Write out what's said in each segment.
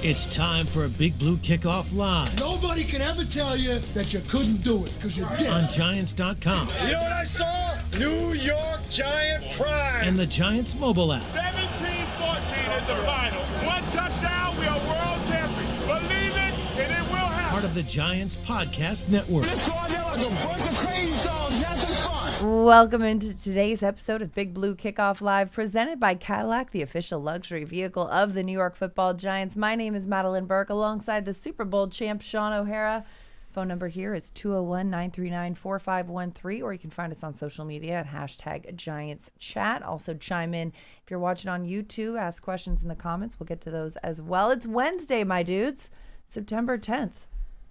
It's time for a Big Blue Kickoff Live. Nobody can ever tell you that you couldn't do it, because you did. On Giants.com. You know what I saw? New York Giant pride. And the Giants mobile app. 17-14 is the final. One touchdown, we are world champions. Believe it, and it will happen. Part of the Giants Podcast Network. Let's go out there like a bunch of crazy dogs. Have some fun. Welcome into today's episode of Big Blue Kickoff Live, presented by Cadillac, the official luxury vehicle of the New York Football Giants. My name is Madelyn Burke, alongside the Super Bowl champ, Shaun O'Hara. Phone number here is 201-939-4513, or you can find us on social media at #GiantsChat. Also chime in if you're watching on YouTube. Ask questions in the comments. We'll get to those as well. It's Wednesday, my dudes, September 10th.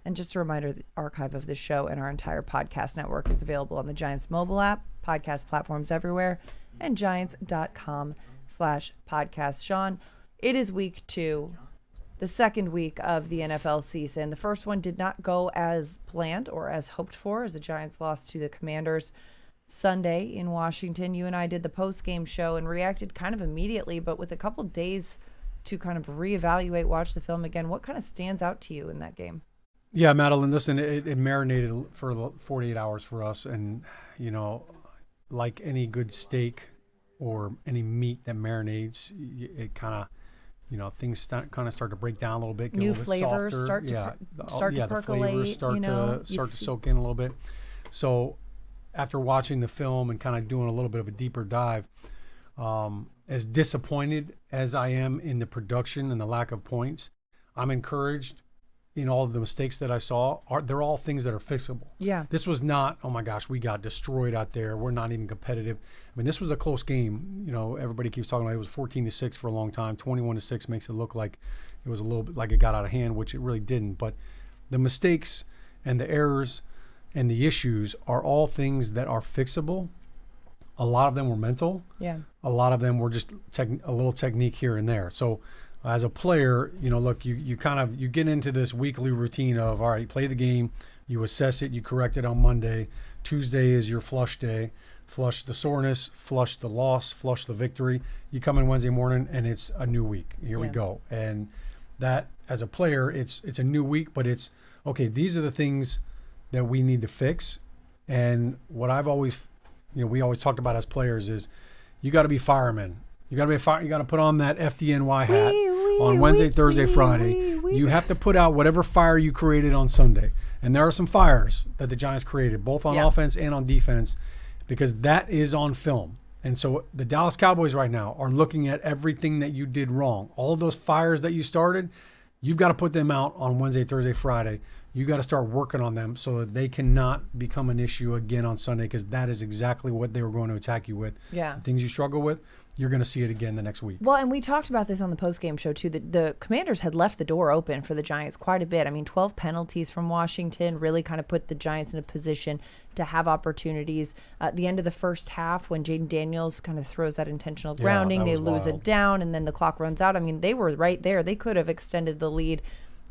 And just a reminder, the archive of this show and our entire podcast network is available on the Giants mobile app, podcast platforms everywhere, and giants.com/podcast. Shaun, it is week 2, the second week of the NFL season. The first one did not go as planned or as hoped for, as the Giants lost to the Commanders Sunday in Washington. You and I did the post-game show and reacted kind of immediately, but with a couple days to kind of reevaluate, watch the film again. What kind of stands out to you in that game? Yeah, Madelyn, listen, it marinated for 48 hours for us. And, you know, like any good steak or any meat that marinates, it kind of, you know, things start to break down a little bit. Get New a little flavors bit start to the percolate. flavors start to soak in a little bit. So after watching the film and kind of doing a little bit of a deeper dive, as disappointed as I am in the production and the lack of points, I'm encouraged in all of the mistakes that I saw. They're all things that are fixable. Yeah. This was not, oh my gosh, we got destroyed out there, we're not even competitive. I mean, this was a close game. You know, everybody keeps talking about it was 14-6 for a long time. 21-6 makes it look like it was a little bit like it got out of hand, which it really didn't. But the mistakes and the errors and the issues are all things that are fixable. A lot of them were mental. Yeah. A lot of them were just a little technique here and there. So as a player, you know, look, you get into this weekly routine of, all right, play the game, you assess it, you correct it on Monday. Tuesday is your flush day. Flush the soreness, flush the loss, flush the victory. You come in Wednesday morning and it's a new week. Here we go. And that, as a player, it's a new week, but it's, okay, these are the things that we need to fix. And what I've always, you know, we always talked about as players is you got to be firemen. You got to put on that FDNY hat on Wednesday, Thursday, Friday. You have to put out whatever fire you created on Sunday. And there are some fires that the Giants created, both on offense and on defense, because that is on film. And so the Dallas Cowboys right now are looking at everything that you did wrong. All of those fires that you started, you've got to put them out on Wednesday, Thursday, Friday. You got to start working on them so that they cannot become an issue again on Sunday, because that is exactly what they were going to attack you with. Yeah. The things you struggle with, you're going to see it again the next week. Well, and we talked about this on the postgame show, too. The Commanders had left the door open for the Giants quite a bit. I mean, 12 penalties from Washington really kind of put the Giants in a position to have opportunities. At the end of the first half, when Jaden Daniels kind of throws that intentional grounding, they lose it down, and then the clock runs out. I mean, they were right there. They could have extended the lead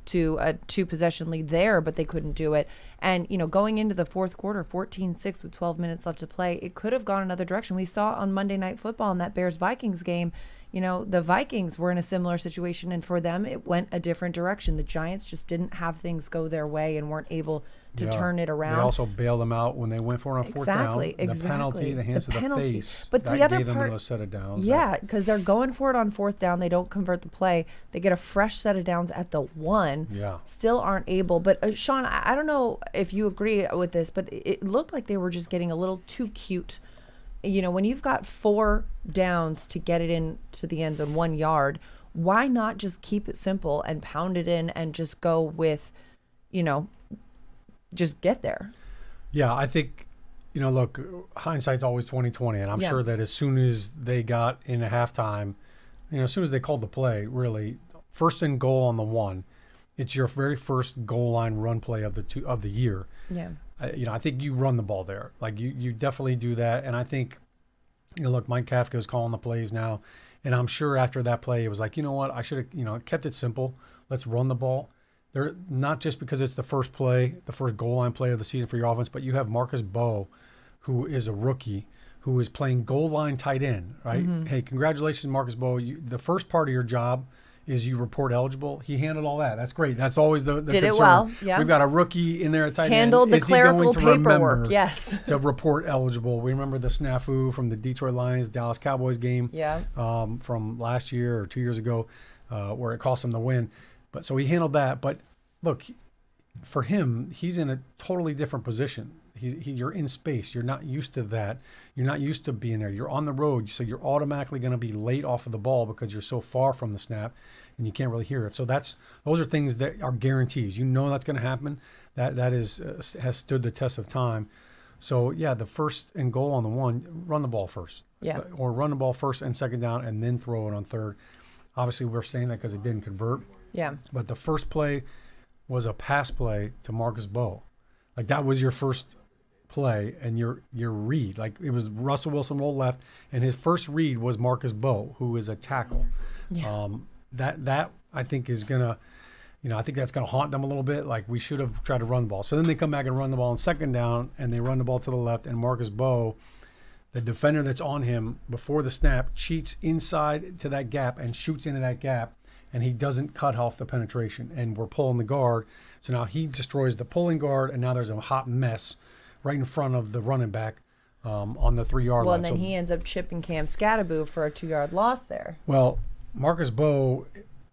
to a 2-possession lead there, but they couldn't do it. And, you know, going into the fourth quarter, 14-6 with 12 minutes left to play, it could have gone another direction. We saw on Monday Night Football in that Bears-Vikings game, you know, the Vikings were in a similar situation, and for them, it went a different direction. The Giants just didn't have things go their way and weren't able to turn it around. They also bailed them out when they went for it on fourth down. The penalty, the hands to the face, but that the other gave them part, a set of downs. Yeah, because they're going for it on fourth down. They don't convert the play. They get a fresh set of downs at the 1. Yeah. Still aren't able. But, Shaun, I don't know if you agree with this, but it looked like they were just getting a little too cute. You know, when you've got 4 downs to get it into the end zone, 1 yard, why not just keep it simple and pound it in and just go with, you know, just get there? Yeah, I think, you know, look, hindsight's always 20/20, and I'm sure that as soon as they got in a halftime, you know, as soon as they called the play, really, first and goal on the 1, it's your very first goal line run play of the year. Yeah. You know, I think you run the ball there. Like, you definitely do that, and I think, you know, look, Mike Kafka's calling the plays now, and I'm sure after that play, it was like, you know what, I should have, you know, kept it simple. Let's run the ball. They're not just because it's the first play, the first goal line play of the season for your offense, but you have Marcus Bowe, who is a rookie, who is playing goal line tight end, right? Mm-hmm. Hey, congratulations, Marcus Bowe. The first part of your job is you report eligible. He handled all that. That's great. That's always the Did concern. it well, yeah. We've got a rookie in there at tight Handled end. the Is he going clerical to paperwork, remember yes. to report eligible? We remember the snafu from the Detroit Lions, Dallas Cowboys game from last year or 2 years ago where it cost him the win. But so he handled that. But look, for him, he's in a totally different position. You're in space. You're not used to that. You're not used to being there. You're on the road, so you're automatically going to be late off of the ball because you're so far from the snap, and you can't really hear it. So those are things that are guarantees. You know that's going to happen. That is has stood the test of time. So yeah, the first and goal on the one, run the ball first. Yeah. Or run the ball first and second down, and then throw it on third. Obviously, we're saying that because it didn't convert. Yeah. But the first play was a pass play to Marcus Bowe. Like that was your first play and your read. Like it was Russell Wilson rolled left, and his first read was Marcus Bowe, who is a tackle. Yeah. That I think is gonna, I think that's gonna haunt them a little bit. Like we should have tried to run the ball. So then they come back and run the ball on second down, and they run the ball to the left, and Marcus Bowe, the defender that's on him before the snap, cheats inside to that gap and shoots into that gap, and he doesn't cut off the penetration, and we're pulling the guard. So now he destroys the pulling guard, and now there's a hot mess right in front of the running back on the 3-yard line. Well, and then he ends up chipping Cam Scatterboo for a 2-yard loss there. Well, Marcus Bowe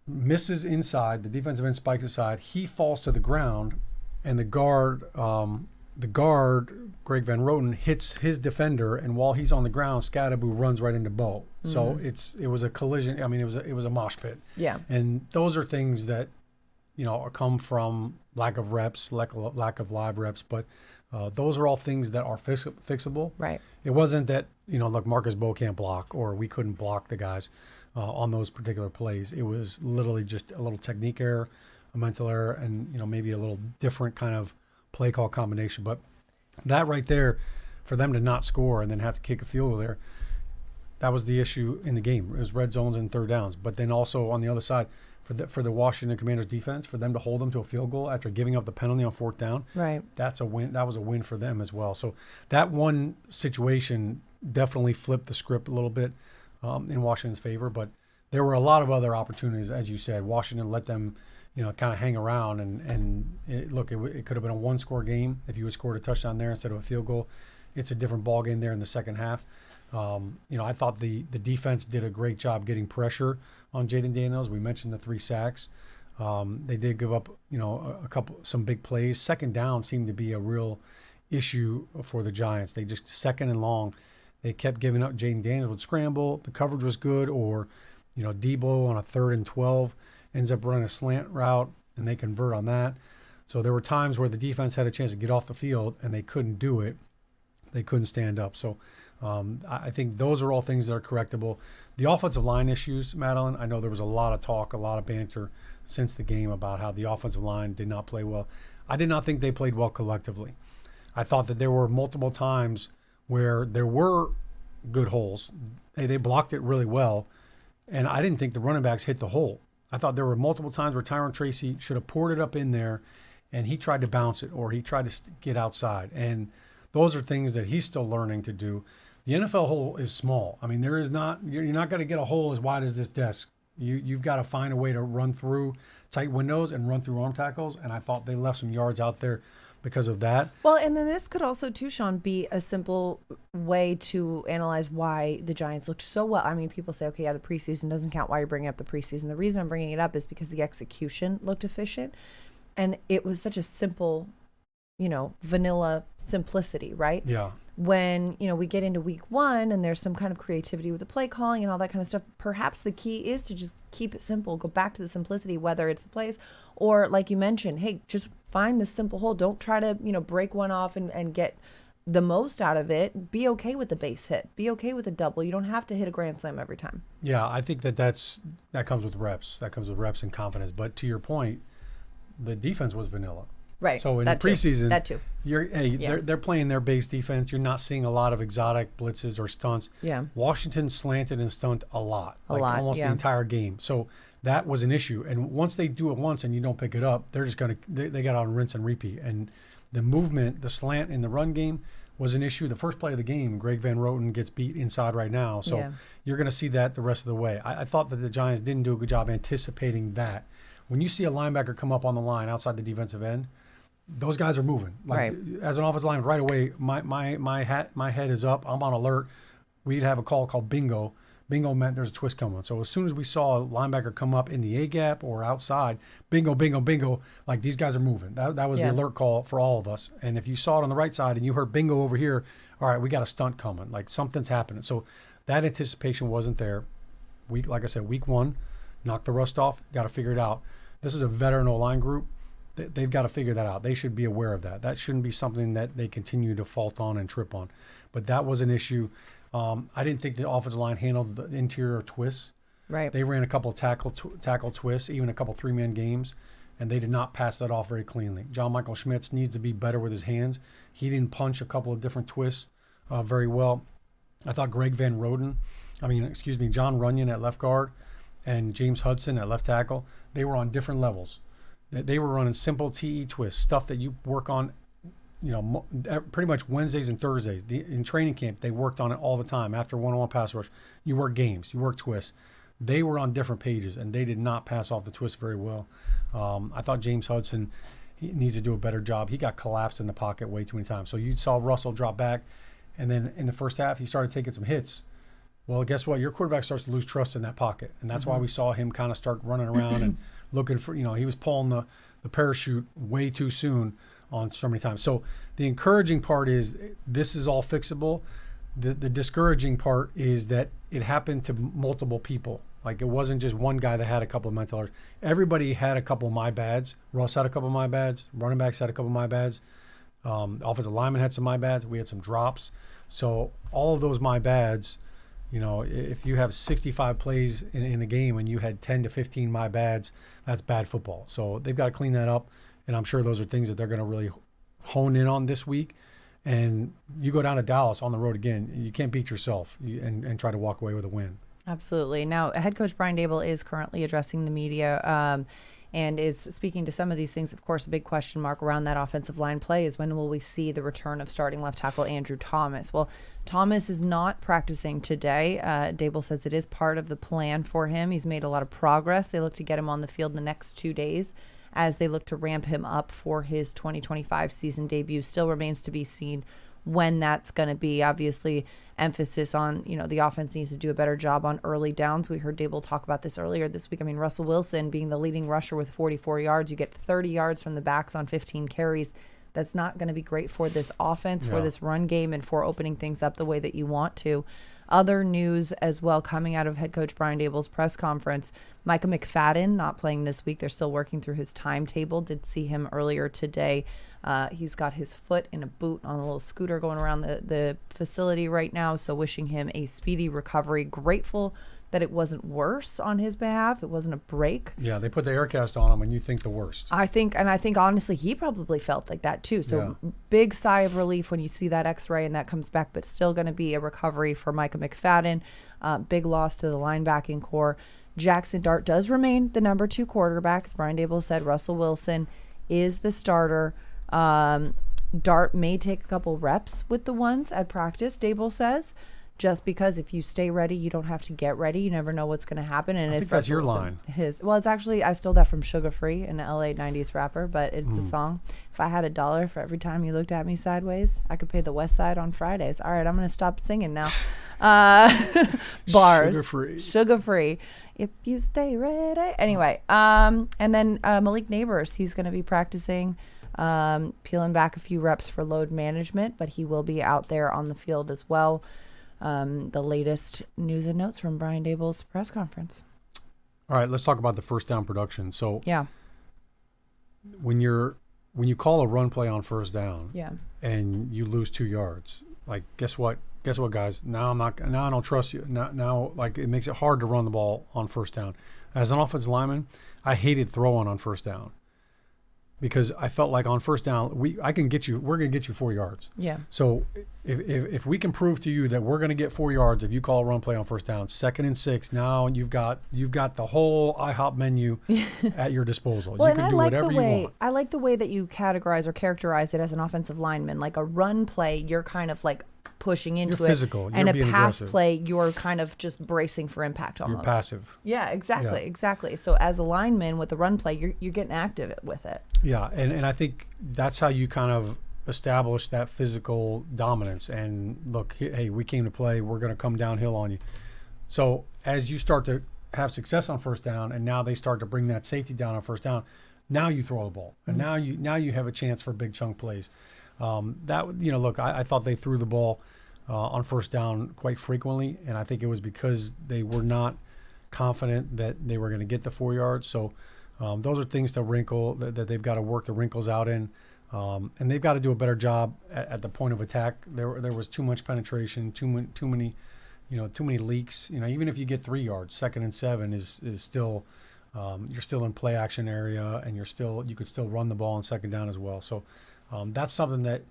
misses inside. The defensive end spikes inside. He falls to the ground, and the guard, Greg Van Roten, hits his defender, and while he's on the ground, Scatterboo runs right into Bowe. So it was a collision. I mean, it was a mosh pit. Yeah. And those are things that come from lack of reps, lack of live reps, but those are all things that are fixable. Right. It wasn't that, look, Marcus Bowe can't block or we couldn't block the guys on those particular plays. It was literally just a little technique error, a mental error, and, maybe a little different kind of play call combination. But that right there, for them to not score and then have to kick a field goal there, that was the issue in the game. It was red zones and third downs. But then also on the other side, for the Washington Commanders defense, for them to hold them to a field goal after giving up the penalty on fourth down, right? That's a win. That was a win for them as well. So that one situation definitely flipped the script a little bit in Washington's favor. But there were a lot of other opportunities, as you said. Washington let them, kind of hang around, and it could have been a one-score game if you had scored a touchdown there instead of a field goal. It's a different ball game there in the second half. I thought the defense did a great job getting pressure on Jaden Daniels. We mentioned the 3 sacks. They did give up, some big plays. Second down seemed to be a real issue for the Giants. They just second and long, they kept giving up. Jaden Daniels would scramble. The coverage was good, or Debo on a 3rd and 12 ends up running a slant route, and they convert on that. So there were times where the defense had a chance to get off the field, and they couldn't do it. They couldn't stand up. So I think those are all things that are correctable. The offensive line issues, Madelyn, I know there was a lot of talk, a lot of banter since the game about how the offensive line did not play well. I did not think they played well collectively. I thought that there were multiple times where there were good holes. They blocked it really well, and I didn't think the running backs hit the hole. I thought there were multiple times where Tyron Tracy should have poured it up in there, and he tried to bounce it, or he tried to get outside. And those are things that he's still learning to do. The NFL hole is small. I mean, you're not going to get a hole as wide as this desk. You've got to find a way to run through tight windows and run through arm tackles, and I thought they left some yards out there because of that. Well, and then this could also, too, Shaun, be a simple way to analyze why the Giants looked so well. I mean, people say, okay, yeah, the preseason doesn't count. Why are you bringing up the preseason? The reason I'm bringing it up is because the execution looked efficient, and it was such a simple, vanilla simplicity, right? Yeah. When, we get into week 1 and there's some kind of creativity with the play calling and all that kind of stuff, perhaps the key is to just keep it simple, go back to the simplicity, whether it's the plays or, like you mentioned, hey, just find the simple hole. Don't try to, break one off and get the most out of it. Be okay with the base hit. Be okay with a double. You don't have to hit a grand slam every time. Yeah, I think that comes with reps. That comes with reps and confidence. But to your point, the defense was vanilla. Right. So in the preseason, that too. They're playing their base defense. You're not seeing a lot of exotic blitzes or stunts. Yeah. Washington slanted and stunt a lot. Almost yeah. the entire game. So that was an issue. And once they do it once and you don't pick it up, they're just they got on rinse and repeat. And the movement, the slant in the run game was an issue. The first play of the game, Greg Van Roten gets beat inside right now. So you're going to see that the rest of the way. I thought that the Giants didn't do a good job anticipating that. When you see a linebacker come up on the line outside the defensive end, those guys are moving. Like, as an offensive lineman, right away, my head is up. I'm on alert. We'd have a call called bingo. Bingo meant there's a twist coming. So as soon as we saw a linebacker come up in the A gap or outside, bingo, bingo, bingo, like these guys are moving. That was the alert call for all of us. And if you saw it on the right side and you heard bingo over here, all right, we got a stunt coming. Like something's happening. So that anticipation wasn't there. Like I said, week 1, knock the rust off, got to figure it out. This is a veteran O-line group. They've got to figure that out. They should be aware of that. That shouldn't be something that they continue to fault on and trip on. But that was an issue. I didn't think the offensive line handled the interior twists. Right. They ran a couple of tackle twists, even a couple 3-man games, and they did not pass that off very cleanly. John Michael Schmitz needs to be better with his hands. He didn't punch a couple of different twists very well. I thought John Runyon at left guard and James Hudson at left tackle, they were on different levels. They were running simple TE twists, stuff that you work on, pretty much Wednesdays and Thursdays. In training camp, they worked on it all the time. After one-on-one pass rush, you work games, you work twists. They were on different pages, and they did not pass off the twist very well. I thought James Hudson he needs to do a better job. He got collapsed in the pocket way too many times. So you saw Russell drop back, and then in the first half, he started taking some hits. Well, guess what? Your quarterback starts to lose trust in that pocket, and that's why we saw him kind of start running around and looking for, he was pulling the parachute way too soon on so many times. So the encouraging part is this is all fixable. The discouraging part is that it happened to multiple people. Like it wasn't just one guy that had a couple of mental errors. Everybody had a couple of my bads. Russ had a couple of my bads. Running backs had a couple of my bads. Offensive lineman had some my bads. We had some drops. So all of those my bads, if you have 65 plays in a game and you had 10 to 15 my bads, that's bad football. So they've got to clean that up. And I'm sure those are things that they're going to really hone in on this week. And you go down to Dallas on the road again, you can't beat yourself and try to walk away with a win. Absolutely. Now, head coach Brian Daboll is currently addressing the media and is speaking to some of these things. Of course, a big question mark around that offensive line play is when will we see the return of starting left tackle Andrew Thomas? Well, Thomas is not practicing today. Daboll says it is part of the plan for him. He's made a lot of progress. They look to get him on the field in the next 2 days as they look to ramp him up for his 2025 season debut. Still remains to be seen when that's going to be. Obviously, emphasis on, the offense needs to do a better job on early downs. We heard Daboll talk about this earlier this week. I mean, Russell Wilson being the leading rusher with 44 yards. You get 30 yards from the backs on 15 carries. That's not going to be great for this offense, for this run game, and for opening things up the way that you want to. Other news as well coming out of head coach Brian Daboll's press conference. Micah McFadden not playing this week. They're still working through his timetable. Did see him earlier today. He's got his foot in a boot on a little scooter going around the facility right now. So wishing him a speedy recovery. Grateful that it wasn't worse on his behalf. It wasn't a break. Yeah, they put the air cast on him and you think the worst. I think honestly he probably felt like that too. So big sigh of relief when you see that x-ray and that comes back, but still going to be a recovery for Micah McFadden. Big loss to the linebacking core. Jackson Dart does remain the number 2 quarterback. As Brian Daboll said, Russell Wilson is the starter. Dart may take a couple reps with the ones at practice, Daboll says. Just because if you stay ready, you don't have to get ready. You never know what's going to happen. And I think that's your line. It's actually, I stole that from Sugar Free, an LA 90s rapper, but it's a song. If I had $1 for every time you looked at me sideways, I could pay the West Side on Fridays. All right, I'm going to stop singing now. Bars. Sugar Free. If you stay ready. Anyway, and then Malik Neighbors, he's going to be practicing, peeling back a few reps for load management, but he will be out there on the field as well. The latest news and notes from Brian Daboll's press conference. All right, let's talk about the first down production. So when you call a run play on first down and you lose 2 yards, like guess what guys? Now I don't trust you. Now like it makes it hard to run the ball on first down. As an offensive lineman, I hated throwing on first down. because I felt like on first down, we're going to get you 4 yards. Yeah. So if we can prove to you that we're going to get 4 yards if you call a run play on first down, 2nd and 6, now you've got the whole IHOP menu at your disposal. Well, you can do whatever you want. I like the way that you categorize or characterize it as an offensive lineman. Like a run play, you're kind of like pushing into You're physical. and You're a pass aggressive. play, you're kind of just bracing for impact almost. You're passive. Yeah, exactly. So as a lineman with a run play, you're getting active with it. Yeah, and I think that's how you kind of establish that physical dominance. And look, hey, we came to play. We're going to come downhill on you. So as you start to have success on first down, and now they start to bring that safety down on first down, now you throw the ball, and now you have a chance for big chunk plays. Look, I thought they threw the ball on first down quite frequently, and I think it was because they were not confident that they were going to get the 4 yards. So those are things that they've got to work the wrinkles out in, and they've got to do a better job at the point of attack. There was too much penetration, too many leaks. Even if you get 3 yards, 2nd and 7 is still you're still in play action area, and you could still run the ball on 2nd down as well. So that's something that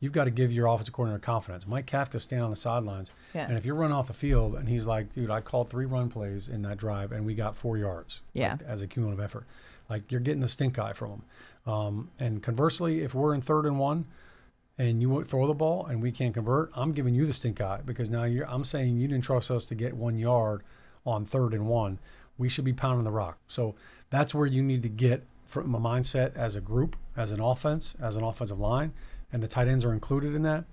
you've got to give your offensive coordinator confidence. Mike Kafka stand on the sidelines, and if you're running off the field and he's like, dude, I called 3 run plays in that drive and we got 4 yards as a cumulative effort. Like, you're getting the stink eye from him. And conversely, if we're in 3rd and 1 and you throw the ball and we can't convert, I'm giving you the stink eye, because now I'm saying you didn't trust us to get 1 yard on 3rd and 1. We should be pounding the rock. So that's where you need to get from a mindset as a group, as an offense, as an offensive line, and the tight ends are included in that.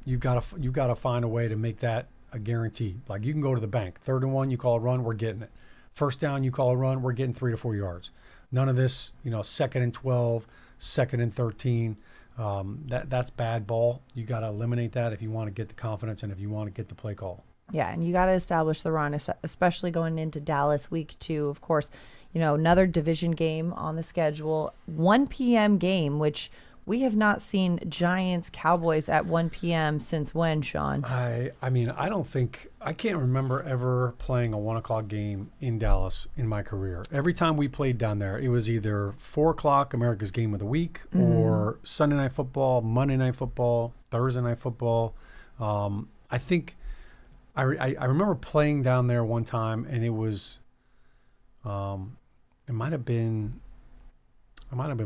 You've got to find a way to make that a guarantee. Like, you can go to the bank. 3rd and 1, you call a run, we're getting it. First down, you call a run, we're getting 3 to 4 yards. None of this, 2nd and 12, 2nd and 13. That's bad ball. You got to eliminate that if you want to get the confidence and if you want to get the play call. Yeah, and you got to establish the run, especially going into Dallas week 2. Of course, another division game on the schedule, 1 p.m. game, which we have not seen Giants Cowboys at 1 p.m. since when, Shaun? I can't remember ever playing a 1 o'clock game in Dallas in my career. Every time we played down there, it was either 4 o'clock, America's Game of the Week, or Sunday Night Football, Monday Night Football, Thursday Night Football. I think I remember playing down there one time, and it was I might have been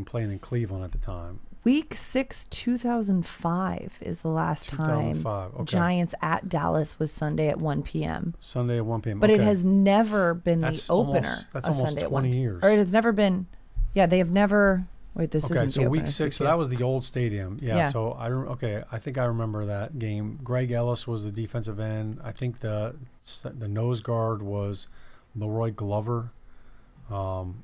playing in Cleveland at the time. Week 6, 2005 is the last time 2005, okay. Giants at Dallas was Sunday at 1 p.m. Sunday at 1 p.m. But okay. it has never been That's the opener. that's of almost Sunday 20 at 1. years. Or it has never been. Yeah, they have never. Wait, this Okay, isn't so the week opener, 6. So week that was the old stadium. Yeah. Yeah. So I think I remember that game. Greg Ellis was the defensive end. I think the nose guard was Leroy Glover, who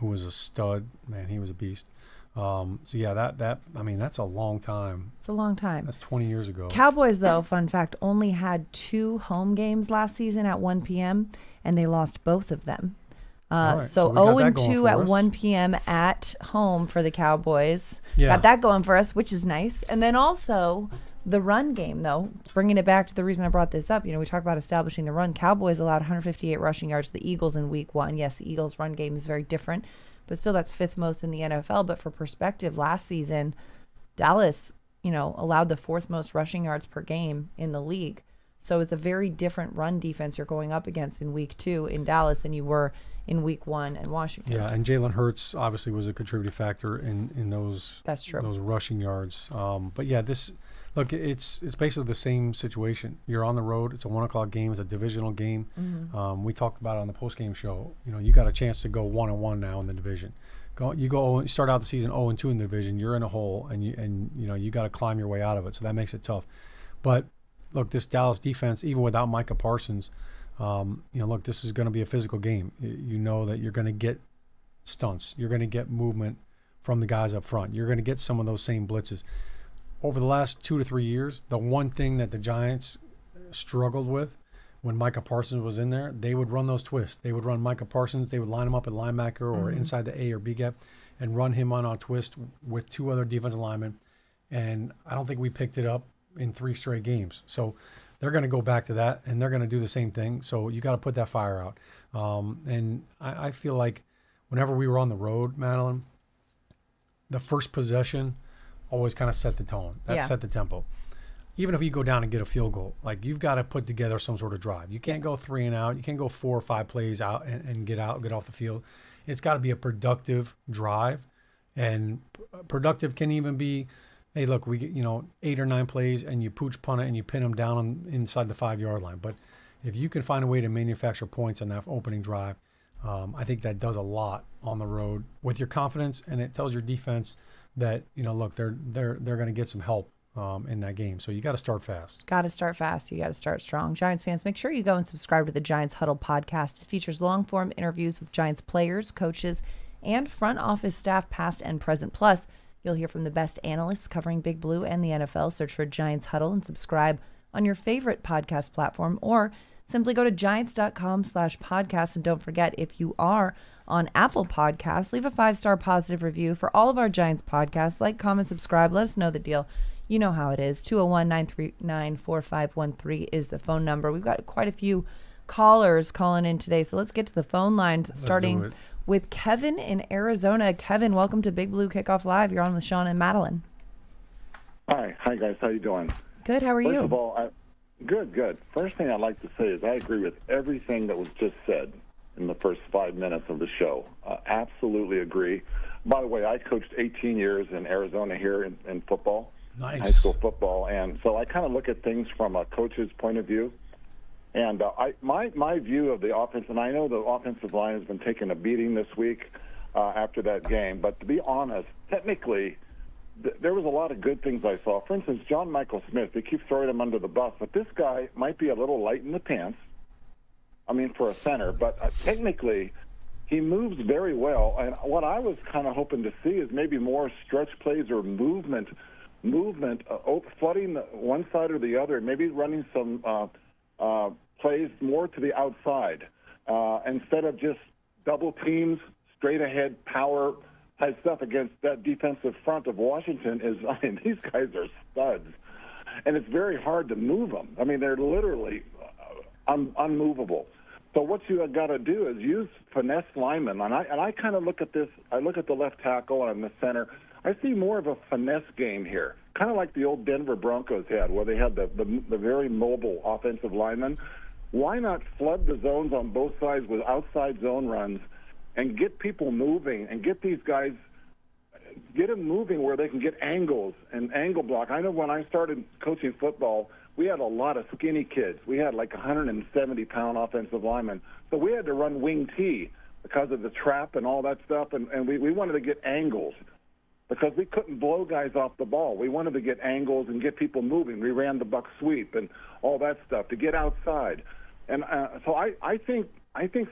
was a stud. Man, he was a beast. So yeah, that's a long time. It's a long time. That's 20 years ago. Cowboys, though, fun fact, only had 2 home games last season at 1 p.m., and they lost both of them. Right, so we got 0 that and going 2 for at us. 1 p.m. at home for the Cowboys. Yeah. Got that going for us, which is nice. And then also the run game, though, bringing it back to the reason I brought this up. We talk about establishing the run. Cowboys allowed 158 rushing yards to the Eagles in week 1. Yes, the Eagles' run game is very different, but still that's 5th most in the NFL. But for perspective, last season, Dallas, allowed the 4th most rushing yards per game in the league. So it's a very different run defense you're going up against in week 2 in Dallas than you were in week 1 in Washington. Yeah, and Jalen Hurts obviously was a contributing factor in those That's true. those rushing yards. But yeah, it's basically the same situation. You're on the road. It's a 1 o'clock game. It's a divisional game. Mm-hmm. We talked about it on the post-game show. You got a chance to go 1-1 now in the division. You start out the season 0-2 in the division. You're in a hole, and you got to climb your way out of it. So that makes it tough. But look, this Dallas defense, even without Micah Parsons, look, this is going to be a physical game. You know that you're going to get stunts. You're going to get movement from the guys up front. You're going to get some of those same blitzes. Over the last 2 to 3 years, the one thing that the Giants struggled with when Micah Parsons was in there, they would run those twists. They would run Micah Parsons. They would line him up at linebacker or inside the A or B gap and run him on a twist with 2 other defensive linemen. And I don't think we picked it up in 3 straight games. So they're going to go back to that, and they're going to do the same thing. So you got to put that fire out. And I feel like whenever we were on the road, Madelyn, the first possession always kind of set the tone. That set the tempo. Even if you go down and get a field goal, like you've got to put together some sort of drive. You can't go 3 and out. You can't go 4 or 5 plays out and get off the field. It's got to be a productive drive, and productive can even be, hey, look, we get 8 or 9 plays and you pooch punt it and you pin them down inside the 5-yard line. But if you can find a way to manufacture points on that opening drive, I think that does a lot on the road with your confidence, and it tells your defense that look, they're going to get some help in that game. So you got to start fast. Got to start fast. You got to start strong. Giants fans, make sure you go and subscribe to the Giants Huddle podcast. It features long-form interviews with Giants players, coaches, and front office staff, past and present. Plus, you'll hear from the best analysts covering Big Blue and the NFL. Search for Giants Huddle and subscribe on your favorite podcast platform, or simply go to giants.com/podcast. And don't forget, if you are on Apple Podcasts, leave a 5-star positive review for all of our Giants podcasts. Like, comment, subscribe. Let us know the deal. You know how it is. 201-939-4513 is the phone number. We've got quite a few callers calling in today, so let's get to the phone lines, starting with Kevin in Arizona. Kevin, welcome to Big Blue Kickoff Live. You're on with Shaun and Madelyn. Hi guys. How you doing? Good. How are you? First of all, good. First thing I'd like to say is I agree with everything that was just said in the first 5 minutes of the show. Absolutely agree. By the way, I coached 18 years in Arizona here in football. Nice. High school football, and so I kind of look at things from a coach's point of view. And my view of the offense, and I know the offensive line has been taking a beating this week after that game, but to be honest, technically, there was a lot of good things I saw. For instance, John Michael Smith, they keep throwing him under the bus, but this guy might be a little light in the pants, for a center, but technically, he moves very well. And what I was kind of hoping to see is maybe more stretch plays or movement, flooding one side or the other, maybe running some plays more to the outside instead of just double teams, straight ahead power type stuff against that defensive front of Washington. These guys are studs, and it's very hard to move them. They're literally unmovable. So what you have got to do is use finesse linemen, and I kind of look at this. I look at the left tackle and the center. I see more of a finesse game here, kind of like the old Denver Broncos had, where they had the very mobile offensive linemen. Why not flood the zones on both sides with outside zone runs and get people moving and get these guys, get them moving where they can get angles and angle block. I know when I started coaching football, we had a lot of skinny kids. We had like 170-pound offensive linemen. So we had to run wing T because of the trap and all that stuff, and we wanted to get angles, because we couldn't blow guys off the ball. We wanted to get angles and get people moving. We ran the buck sweep and all that stuff to get outside. And so I think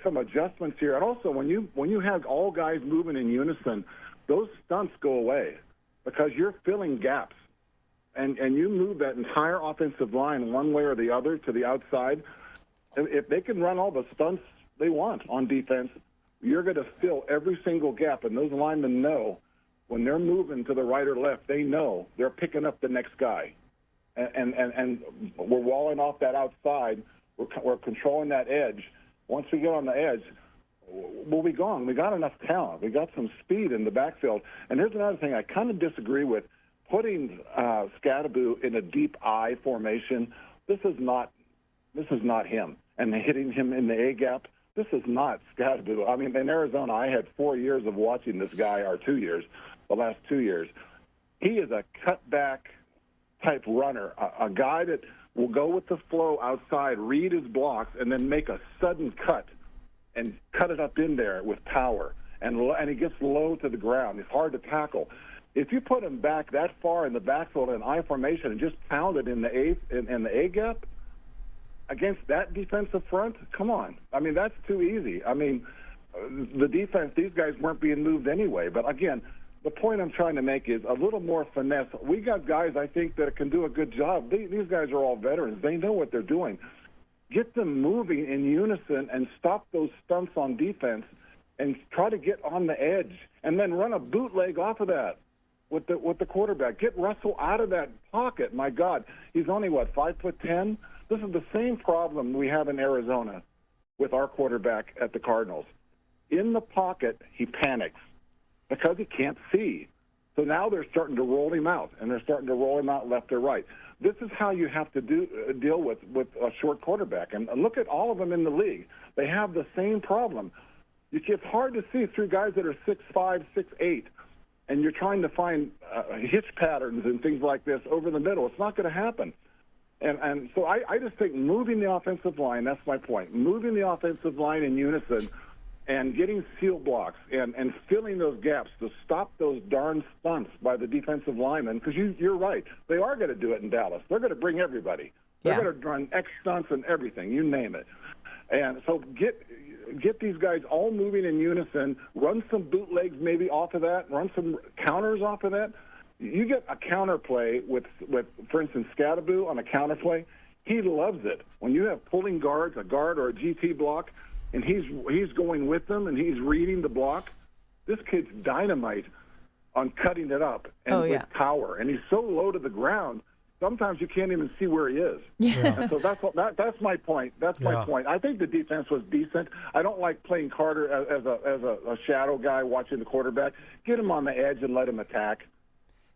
some adjustments here. And also, when you have all guys moving in unison, those stunts go away because you're filling gaps. And you move that entire offensive line one way or the other to the outside. If they can run all the stunts they want on defense, you're going to fill every single gap. And those linemen know, when they're moving to the right or left, they know they're picking up the next guy. And we're walling off that outside. We're controlling that edge. Once we get on the edge, we'll be gone. We got enough talent. We got some speed in the backfield. And here's another thing I kind of disagree with. Putting Scadaboo in a deep I formation, this is not him. And hitting him in the A gap, this is not Scadaboo. In Arizona, I had 4 years of watching this guy, or 2 years, the last 2 years. He is a cutback type runner, a guy that will go with the flow outside, read his blocks, and then make a sudden cut and cut it up in there with power. And he gets low to the ground. He's hard to tackle. If you put him back that far in the backfield in I formation and just pound it in the A gap against that defensive front, come on. That's too easy. The defense, these guys weren't being moved anyway. But again, the point I'm trying to make is a little more finesse. We got guys, I think, that can do a good job. These guys are all veterans. They know what they're doing. Get them moving in unison and stop those stunts on defense and try to get on the edge and then run a bootleg off of that with the quarterback. Get Russell out of that pocket. My God, he's only, 5'10"? This is the same problem we have in Arizona with our quarterback at the Cardinals. In the pocket, he panics because he can't see. So now they're starting to roll him out, and they're starting to roll him out left or right. This is how you have to deal with a short quarterback. And look at all of them in the league. They have the same problem. It's hard to see through guys that are 6'5", 6'8", and you're trying to find hitch patterns and things like this over the middle. It's not going to happen. And so I just think moving the offensive line, that's my point, moving the offensive line in unison and getting seal blocks and filling those gaps to stop those darn stunts by the defensive linemen, because you're right. They are going to do it in Dallas. They're going to bring everybody. They're going to run X stunts and everything, you name it. And so get these guys all moving in unison, run some bootlegs maybe off of that, run some counters off of that. You get a counter play with for instance, Scadaboo on a counter play. He loves it. When you have pulling guards, a guard or a GT block, and he's going with them and he's reading the block, this kid's dynamite on cutting it up and with power. And he's so low to the ground, sometimes you can't even see where he is. Yeah. And so that's my point. That's my point. I think the defense was decent. I don't like playing Carter as a shadow guy watching the quarterback. Get him on the edge and let him attack.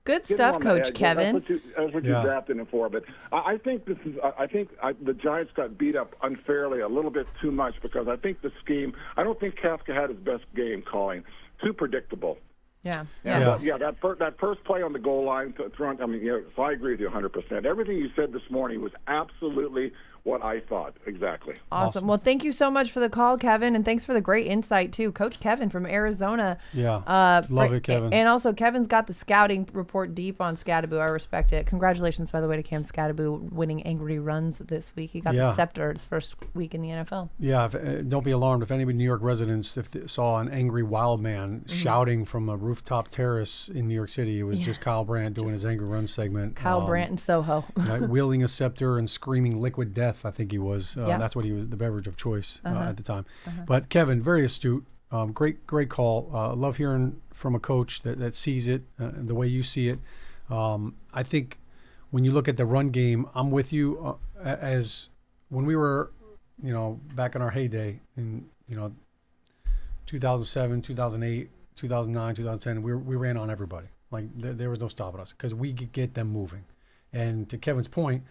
Good stuff, Coach Kevin. That's what you drafted him for. But I think the Giants got beat up unfairly a little bit too much because I think the scheme. I don't think Kafka had his best game calling. Too predictable. That first play on the goal line, so I agree with you 100%. Everything you said this morning was absolutely what I thought. Exactly. Awesome. Well, thank you so much for the call, Kevin, and thanks for the great insight, too. Coach Kevin from Arizona. Yeah, love it, Kevin. And also, Kevin's got the scouting report deep on Scadaboo. I respect it. Congratulations, by the way, to Cam Scadaboo winning Angry Runs this week. He got the scepter his first week in the NFL. Yeah, don't be alarmed. If anybody New York residents saw an angry wild man shouting from a rooftop terrace in New York City, it was just Kyle Brandt doing his Angry Run segment. Kyle Brandt in Soho. Wielding a scepter and screaming liquid death. I think he was. That's what he was, the beverage of choice at the time. But Kevin, very astute. Great call. Love hearing from a coach that sees it the way you see it. I think when you look at the run game, I'm with you. As when we were, back in our heyday in 2007, 2008, 2009, 2010, we ran on everybody. Like there was no stopping us because we could get them moving. And to Kevin's point,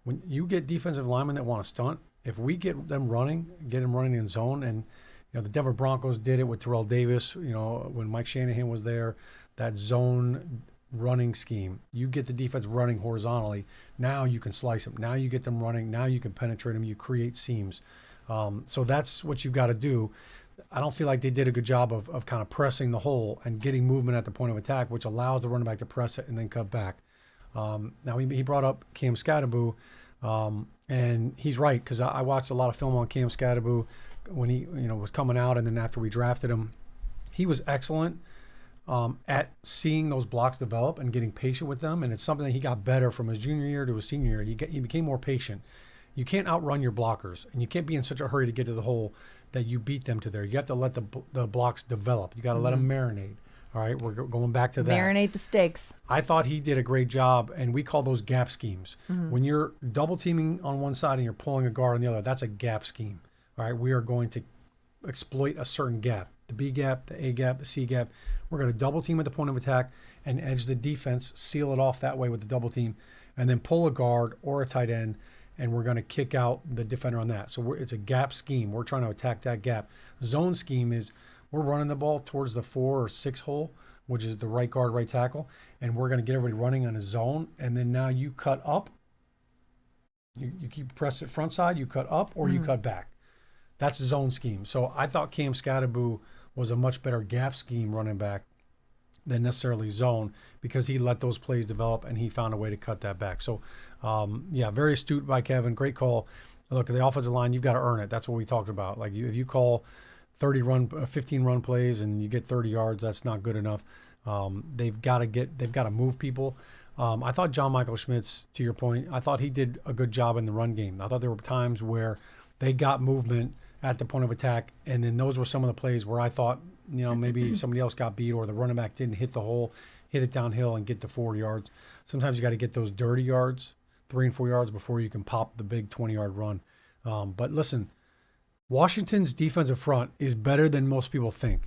when you get defensive linemen that want to stunt, if we get them running in zone, and the Denver Broncos did it with Terrell Davis, when Mike Shanahan was there, that zone running scheme, you get the defense running horizontally. Now you can slice them. Now you get them running. Now you can penetrate them. You create seams. So that's what you've got to do. I don't feel like they did a good job of kind of pressing the hole and getting movement at the point of attack, which allows the running back to press it and then cut back. Now he brought up Cam Scadaboo, and he's right, because I watched a lot of film on Cam Scadaboo when he was coming out, and then after we drafted him, he was excellent at seeing those blocks develop and getting patient with them, and it's something that he got better from his junior year to his senior year. He became more patient. You can't outrun your blockers, and you can't be in such a hurry to get to the hole that you beat them to there. You have to let the blocks develop. You got to let them marinate. All right, we're going back to that. Marinate the steaks. I thought he did a great job, and we call those gap schemes. When you're double teaming on one side and you're pulling a guard on the other, that's a gap scheme. All right, we are going to exploit a certain gap, the B gap, the A gap, the C gap. We're going to double team at the point of attack and edge the defense, seal it off that way with the double team, and then pull a guard or a tight end, and we're going to kick out the defender on that. So it's a gap scheme. We're trying to attack that gap. Zone scheme is we're running the ball towards the 4 or 6 hole, which is the right guard, right tackle, and we're going to get everybody running on a zone, and then now you cut up. You keep press it front side, you cut up, or you cut back. That's zone scheme. So I thought Cam Scadaboo was a much better gap scheme running back than necessarily zone, because he let those plays develop and he found a way to cut that back. So, very astute by Kevin. Great call. Look, at the offensive line, you've got to earn it. That's what we talked about. Like if you call 15 run plays and you get 30 yards, that's not good enough. They've got to move people. I thought John Michael Schmitz, to your point, I thought he did a good job in the run game. I thought there were times where they got movement at the point of attack, and then those were some of the plays where I thought, maybe somebody else got beat or the running back didn't hit the hole, hit it downhill and get to 4 yards. Sometimes you got to get those dirty yards, 3 and 4 yards, before you can pop the big 20-yard run. But listen, Washington's defensive front is better than most people think.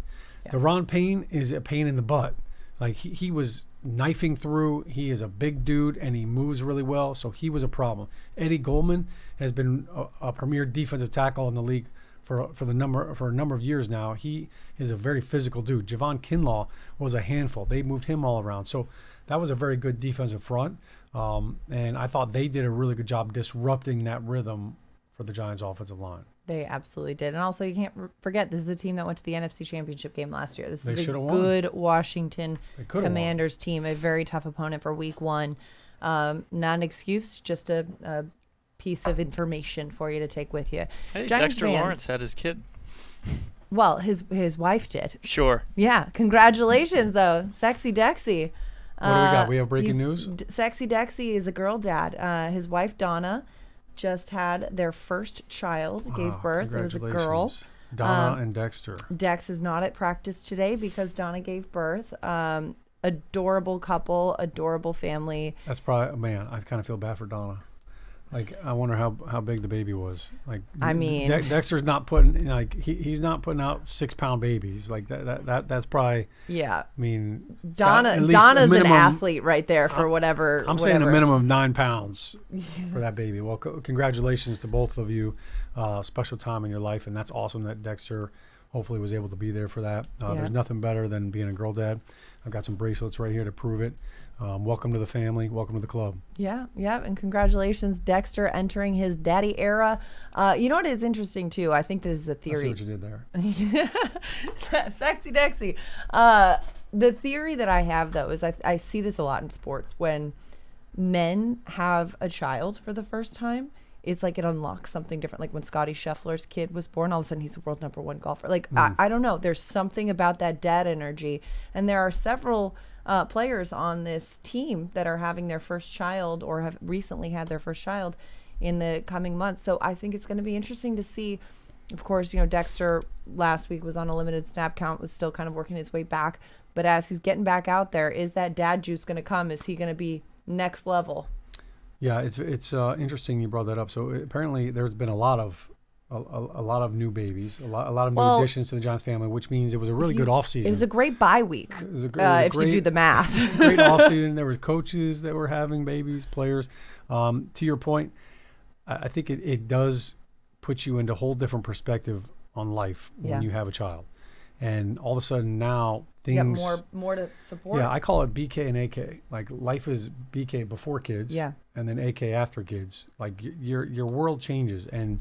Yeah. Deron Payne is a pain in the butt. Like he was knifing through. He is a big dude and he moves really well, so he was a problem. Eddie Goldman has been a premier defensive tackle in the league for a number of years now. He is a very physical dude. Javon Kinlaw was a handful. They moved him all around, so that was a very good defensive front. And I thought they did a really good job disrupting that rhythm for the Giants' offensive line. They absolutely did. And also, you can't forget, this is a team that went to the NFC Championship game last year. This is a good Washington Commanders team, a very tough opponent for week 1. Not an excuse, just a piece of information for you to take with you. Hey, Giants Dexter fans, Lawrence had his kid. Well, his wife did. Sure. Yeah. Congratulations, though. Sexy Dexy. What do we got? We have breaking news? Sexy Dexy is a girl dad. His wife, Donna, just had their first child, gave birth. It was a girl. Donna and Dexter. Dex is not at practice today because Donna gave birth. Adorable couple, adorable family. That's probably, man, I kind of feel bad for Donna. Like, I wonder how big the baby was. Like, I mean, Dexter's not putting, like, he's not putting out 6-pound babies. Like that's probably. Yeah. I mean, Donna's an athlete right there for whatever. I'm saying a minimum of 9 pounds for that baby. Well, congratulations to both of you. Special time in your life, and that's awesome that Dexter hopefully was able to be there for that. There's nothing better than being a girl dad. I've got some bracelets right here to prove it. Welcome to the family. Welcome to the club. Yeah. And congratulations, Dexter, entering his daddy era. You know what is interesting, too? I think this is a theory. I see what you did there. Sexy Dexy. The theory that I have, though, is I see this a lot in sports. When men have a child for the first time, it's like it unlocks something different. Like when Scotty Scheffler's kid was born, all of a sudden he's the world #1 golfer. Like, I don't know. There's something about that dad energy. And there are several players on this team that are having their first child or have recently had their first child in the coming months. So I think it's going to be interesting to see. Of course, Dexter last week was on a limited snap count, was still kind of working his way back. But as he's getting back out there, is that dad juice going to come? Is he going to be next level? Yeah, it's interesting you brought that up. So apparently there's been a lot of new babies, a lot of new additions to the Giants family, which means it was a really good offseason. It was a great bye week, if you do the math. Great offseason. There were coaches that were having babies, players. To your point, I think it does put you into a whole different perspective on life when you have a child. And all of a sudden now things... You got more to support. Yeah, I call it BK and AK. Like, life is BK before kids and then AK after kids. Like, your world changes, and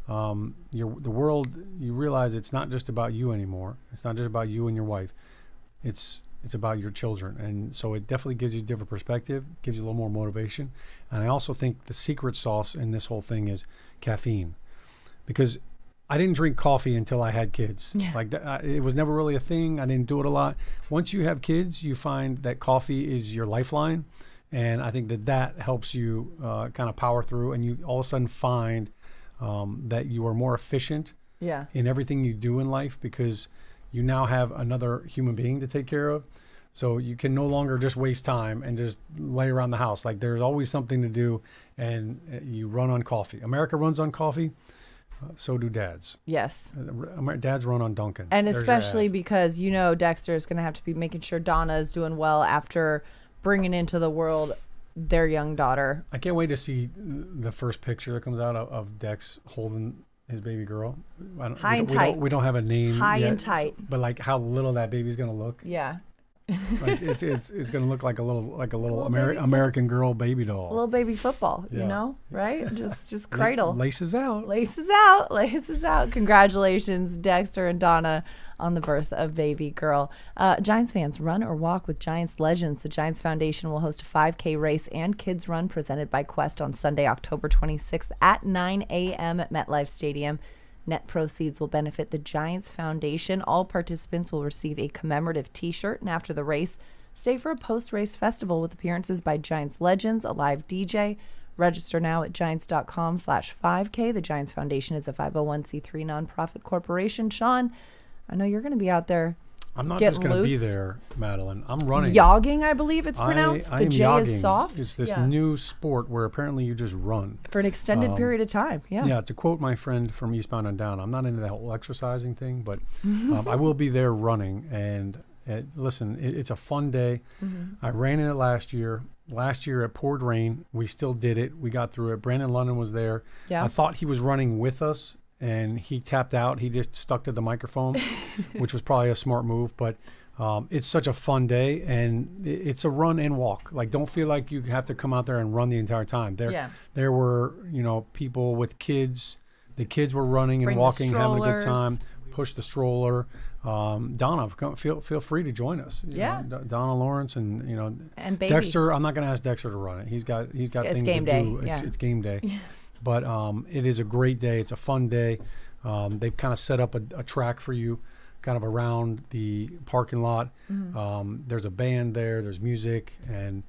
the world, you realize it's not just about you anymore. It's not just about you and your wife. It's about your children. And so it definitely gives you a different perspective, gives you a little more motivation. And I also think the secret sauce in this whole thing is caffeine. Because I didn't drink coffee until I had kids. Yeah. Like, it was never really a thing. I didn't do it a lot. Once you have kids, you find that coffee is your lifeline. And I think that helps you kind of power through. And you all of a sudden find that you are more efficient in everything you do in life, because you now have another human being to take care of. So you can no longer just waste time and just lay around the house. Like, there's always something to do, and you run on coffee. America runs on coffee. So do dads. Yes. Dads run on Dunkin'. And especially because, Dexter is going to have to be making sure Donna is doing well after bringing into the world their young daughter. I can't wait to see the first picture that comes out of Dex holding his baby girl. High and tight. We don't have a name High yet, and tight. But like how little that baby's going to look. Yeah. Like it's going to look like a little American Girl baby doll. A little baby football, right? Just cradle. Laces out. Congratulations, Dexter and Donna, on the birth of baby girl. Giants fans, run or walk with Giants legends. The Giants Foundation will host a 5K race and kids run presented by Quest on Sunday, October 26th at 9 a.m. at MetLife Stadium. Net proceeds will benefit the Giants Foundation. All participants will receive a commemorative T-shirt, and after the race, stay for a post-race festival with appearances by Giants legends, a live DJ. Register now at giants.com/5K. The Giants Foundation is a 501c3 nonprofit corporation. Shaun, I know you're going to be out there. I'm not just going to be there, Madelyn. I'm running. Yogging, I believe it's pronounced. The J yogging. Is soft. It's this new sport where apparently you just run. For an extended period of time, Yeah, to quote my friend from Eastbound and Down, I'm not into that whole exercising thing, but I will be there running, and Listen, it's a fun day. I ran in it last year. Last year it poured rain. We still did it. We got through it. Brandon London was there. Yeah. I thought he was running with us, and he tapped out. He just stuck to the microphone, which was probably a smart move. But it's such a fun day, and it's a run and walk. Like, don't feel like you have to come out there and run the entire time. There were, people with kids. The kids were running and walking, having a good time. Push the stroller. Donna, feel free to join us. Donna Lawrence and and baby. Dexter. I'm not going to ask Dexter to run it. He's got things game to day. do. Yeah. It's game day. But it is a great day. It's a fun day. They've kind of set up a track for you, kind of around the parking lot. There's a band there. There's music, and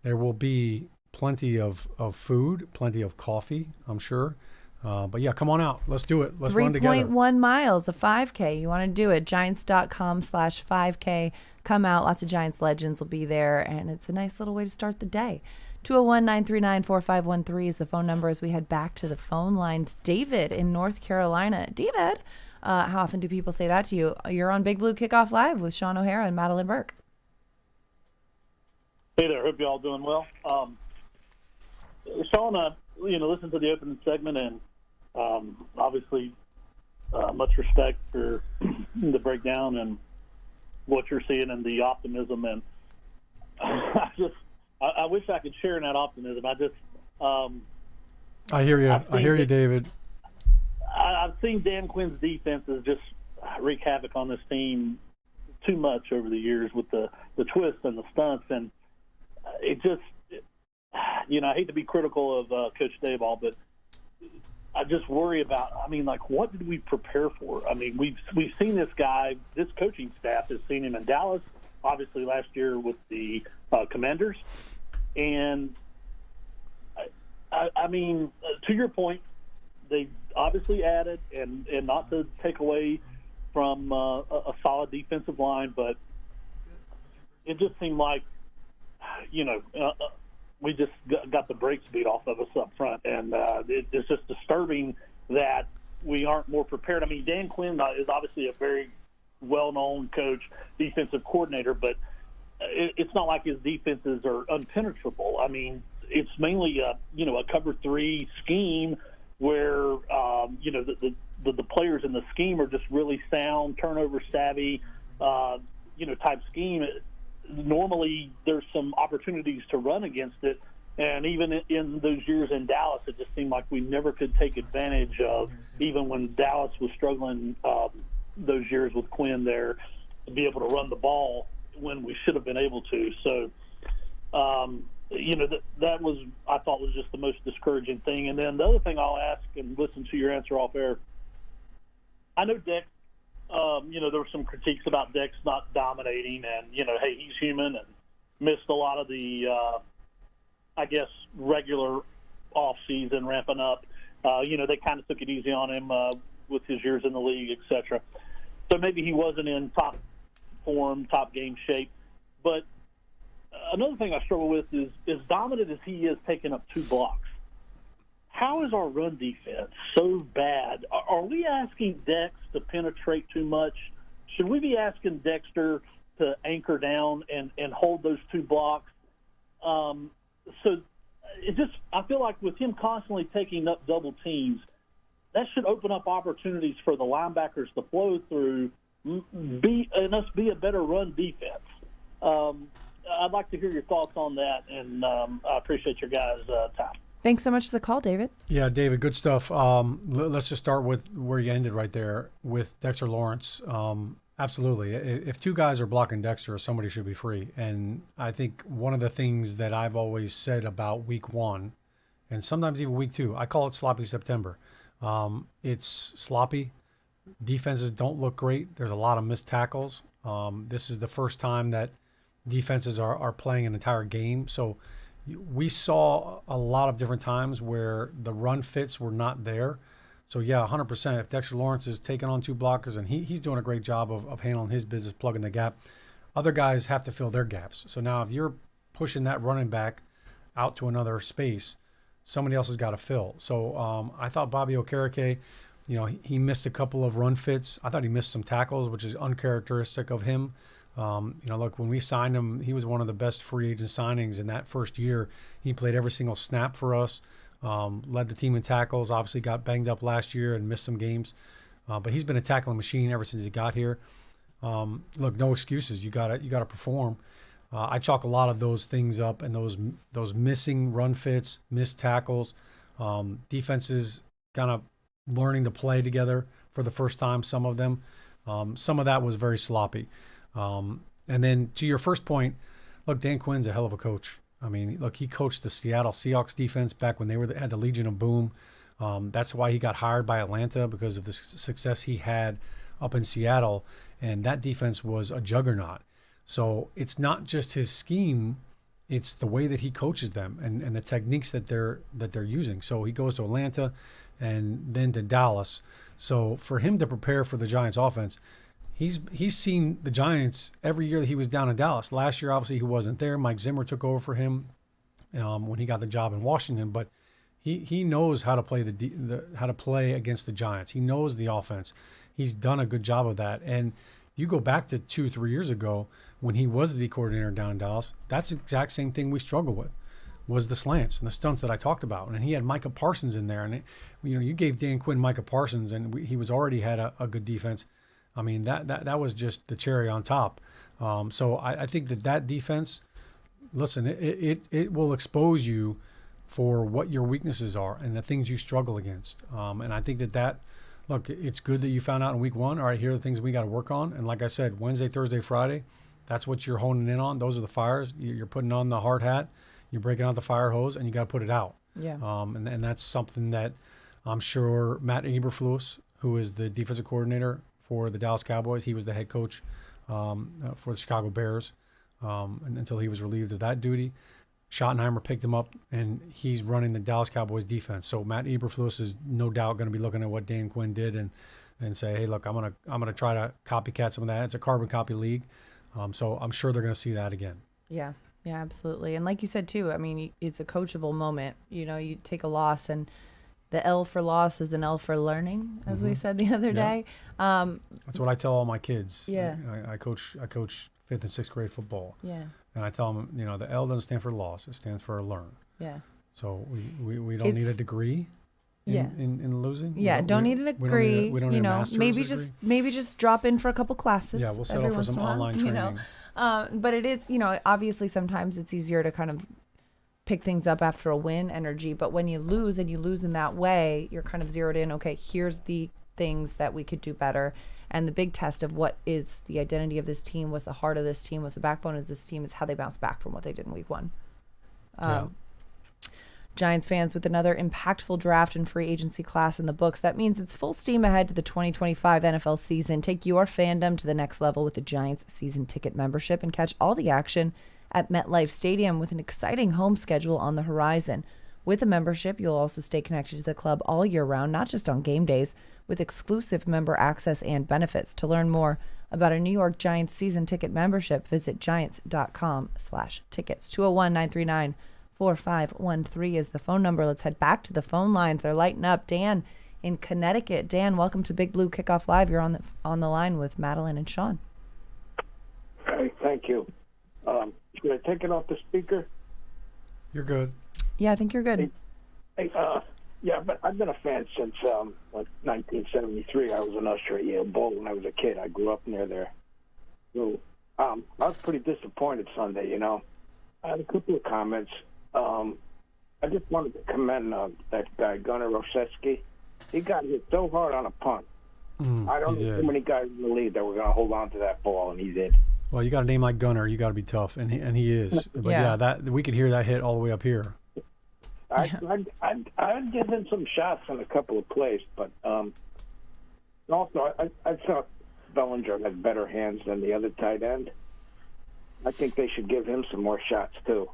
there will be plenty of food, plenty of coffee, I'm sure. But yeah, come on out. Let's do it. Let's run together. 3.1 miles, a 5K. You want to do it. Giants.com/5K. Come out. Lots of Giants legends will be there, and it's a nice little way to start the day. 201-939-4513 is the phone number as we head back to the phone lines. David in North Carolina. David, how often do people say that to you? You're on Big Blue Kickoff Live with Shaun O'Hara and Madelyn Burke. Hey there. Hope you all doing well. Shaun, listen to the opening segment, and obviously much respect for the breakdown and what you're seeing and the optimism. And I wish I could share in that optimism. I hear you. I hear you, David. I've seen Dan Quinn's defenses just wreak havoc on this team too much over the years with the twists and the stunts, and it just, I hate to be critical of Coach Dayball, but I just worry about, what did we prepare for? We've seen this guy, this coaching staff has seen him in Dallas, obviously last year with the Commanders. And, to your point, they obviously added, and not to take away from a solid defensive line, but it just seemed like, we just got the brakes beat off of us up front, and it's just disturbing that we aren't more prepared. Dan Quinn is obviously a very well-known coach, defensive coordinator, but it's not like his defenses are unpenetrable. It's mainly a cover three scheme where the players in the scheme are just really sound, turnover savvy, type scheme. Normally there's some opportunities to run against it, and even in those years in Dallas, it just seemed like we never could take advantage of, even when Dallas was struggling those years with Quinn there, to be able to run the ball when we should have been able to. So that was, I thought, was just the most discouraging thing. And then the other thing I'll ask, and listen to your answer off air, I know Dex, there were some critiques about Dex not dominating, and, hey, he's human, and missed a lot of the, regular off-season ramping up. They kind of took it easy on him with his years in the league, et cetera. So maybe he wasn't in top form, top game shape. But another thing I struggle with is, as dominant as he is taking up 2 blocks, how is our run defense so bad? Are we asking Dex to penetrate too much? Should we be asking Dexter to anchor down and hold those 2 blocks? So I feel like with him constantly taking up double teams, that should open up opportunities for the linebackers to flow through, be a better run defense. I'd like to hear your thoughts on that, and I appreciate your guys' time. Thanks so much for the call, David. Yeah, David, good stuff. Let's just start with where you ended right there with Dexter Lawrence. Absolutely. If 2 guys are blocking Dexter, somebody should be free. And I think one of the things that I've always said about week 1, and sometimes even week 2, I call it sloppy September. It's sloppy. Defenses don't look great. There's a lot of missed tackles. This is the first time that defenses are playing an entire game. So we saw a lot of different times where the run fits were not there. So, yeah, 100%. If Dexter Lawrence is taking on 2 blockers, and he's doing a great job of handling his business, plugging the gap, other guys have to fill their gaps. So now if you're pushing that running back out to another space, somebody else has got to fill. So I thought Bobby Okereke, he missed a couple of run fits. I thought he missed some tackles, which is uncharacteristic of him. Look, when we signed him, he was one of the best free agent signings in that first year. He played every single snap for us, led the team in tackles, obviously got banged up last year and missed some games. But he's been a tackling machine ever since he got here. Look, no excuses. You gotta perform. I chalk a lot of those things up, and those missing run fits, missed tackles, defenses kind of learning to play together for the first time. Some of them, some of that was very sloppy. And then to your first point, look, Dan Quinn's a hell of a coach. I mean, look, he coached the Seattle Seahawks defense back when they had the Legion of Boom. That's why he got hired by Atlanta, because of the success he had up in Seattle, and that defense was a juggernaut. So it's not just his scheme, it's the way that he coaches them and the techniques that they're using. So he goes to Atlanta and then to Dallas. So for him to prepare for the Giants offense, he's seen the Giants every year that he was down in Dallas. Last year, obviously, he wasn't there. Mike Zimmer took over for him when he got the job in Washington, but he knows how to play how to play against the Giants. He knows the offense. He's done a good job of that. And you go back to 2-3 years ago when he was the D coordinator down in Dallas, that's the exact same thing we struggle with, was the slants and the stunts that I talked about. And he had Micah Parsons in there. And, you gave Dan Quinn Micah Parsons, and he was already had a good defense. I mean, that was just the cherry on top. So I think that defense, listen, it will expose you for what your weaknesses are and the things you struggle against. And I think look, it's good that you found out in week one. All right, here are the things we got to work on. And like I said, Wednesday, Thursday, Friday, that's what you're honing in on. Those are the fires. You're putting on the hard hat. You're breaking out the fire hose, and you got to put it out. Yeah. And that's something that I'm sure Matt Eberflus, who is the defensive coordinator for the Dallas Cowboys, he was the head coach for the Chicago Bears until he was relieved of that duty. Schottenheimer picked him up, and he's running the Dallas Cowboys defense. So Matt Eberflus is no doubt going to be looking at what Dan Quinn did and say, hey, look, I'm gonna try to copycat some of that. It's a carbon copy league, so I'm sure they're going to see that again. Yeah, absolutely. And like you said too, I mean, it's a coachable moment. You take a loss, and the L for loss is an L for learning, as we said the other day. That's what I tell all my kids. Yeah. I coach 5th and 6th grade football. Yeah. And I tell them, the L doesn't stand for loss; it stands for learn. Yeah. So we don't need a degree in losing. Yeah, don't need a degree. We don't need a master's degree. Maybe just drop in for a couple classes. Yeah, we'll settle for some online training. But it is, obviously sometimes it's easier to kind of pick things up after a win energy. But when you lose and you lose in that way, you're kind of zeroed in. Okay, here's the things that we could do better. And the big test of what is the identity of this team, was the heart of this team, was the backbone of this team, is how they bounce back from what they did in week one. Giants fans, with another impactful draft and free agency class in the books, that means it's full steam ahead to the 2025 NFL season. Take your fandom to the next level with the Giants season ticket membership and catch all the action at MetLife Stadium with an exciting home schedule on the horizon. With a membership, you'll also stay connected to the club all year round, not just on game days, with exclusive member access and benefits. To learn more about a New York Giants season ticket membership, visit giants.com/tickets. 201-939-4513 is the phone number. Let's head back to the phone lines. They're lighting up. Dan in Connecticut. Dan, welcome to Big Blue Kickoff Live. You're on the line with Madelyn and Shaun. Hey, thank you. Should I take it off the speaker? You're good. Yeah, I think you're good. Hey, yeah, but I've been a fan since 1973. I was an usher at Yale Bowl when I was a kid. I grew up near there. So I was pretty disappointed Sunday, I had a couple of comments. I just wanted to commend that guy, Gunnar Roseski. He got hit so hard on a punt. I don't know too many guys in the league that were going to hold on to that ball, and he did. Well, you got a name like Gunnar, you got to be tough, and he is. But yeah, that we could hear that hit all the way up here. I'd give him some shots on a couple of plays, but also I thought Bellinger had better hands than the other tight end. I think they should give him some more shots too.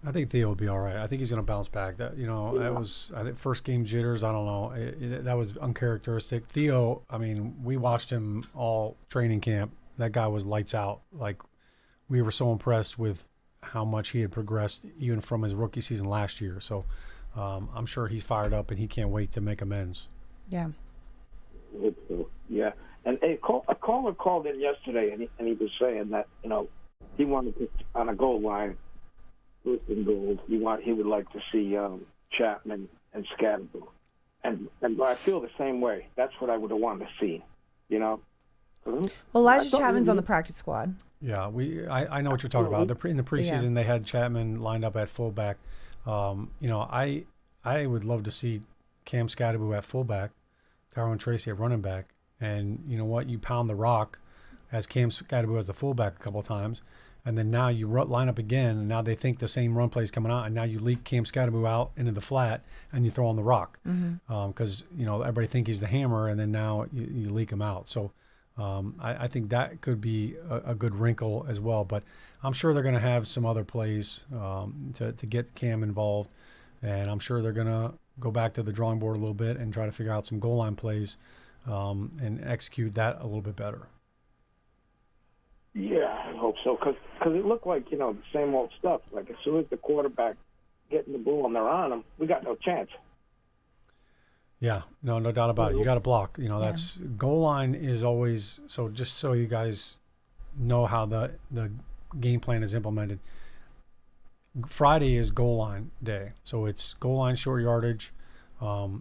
I think Theo will be all right. I think he's going to bounce back. That that was, I think, first game jitters. I don't know. That was uncharacteristic. Theo, I mean, we watched him all training camp. That guy was lights out. Like, we were so impressed with how much he had progressed even from his rookie season last year. So I'm sure he's fired up and he can't wait to make amends. Yeah. Yeah. And a caller called in yesterday, and he was saying that, he wanted to, on a goal line, first and goal, he would like to see Chapman and Scadaboo. And I feel the same way. That's what I would have wanted to see, Well, Elijah Chapman's on the practice squad. Yeah, I know what you're talking about. In the preseason, they had Chapman lined up at fullback. I would love to see Cam Scadaboo at fullback, Tyrone Tracy at running back, and you know what? You pound the rock as Cam Scadaboo as the fullback a couple of times, and then now you line up again, and now they think the same run play is coming out, and now you leak Cam Scadaboo out into the flat, and you throw on the rock because everybody think he's the hammer, and then now you leak him out. So. I think that could be a good wrinkle as well, but I'm sure they're going to have some other plays to get Cam involved, and I'm sure they're going to go back to the drawing board a little bit and try to figure out some goal line plays and execute that a little bit better. Yeah, I hope so, because it looked like, the same old stuff. Like as soon as the quarterback getting the ball and they're on him, we got no chance. Yeah, no doubt about it. You got to block. That's goal line is always so. Just so you guys know how the game plan is implemented. Friday is goal line day, so it's goal line short yardage.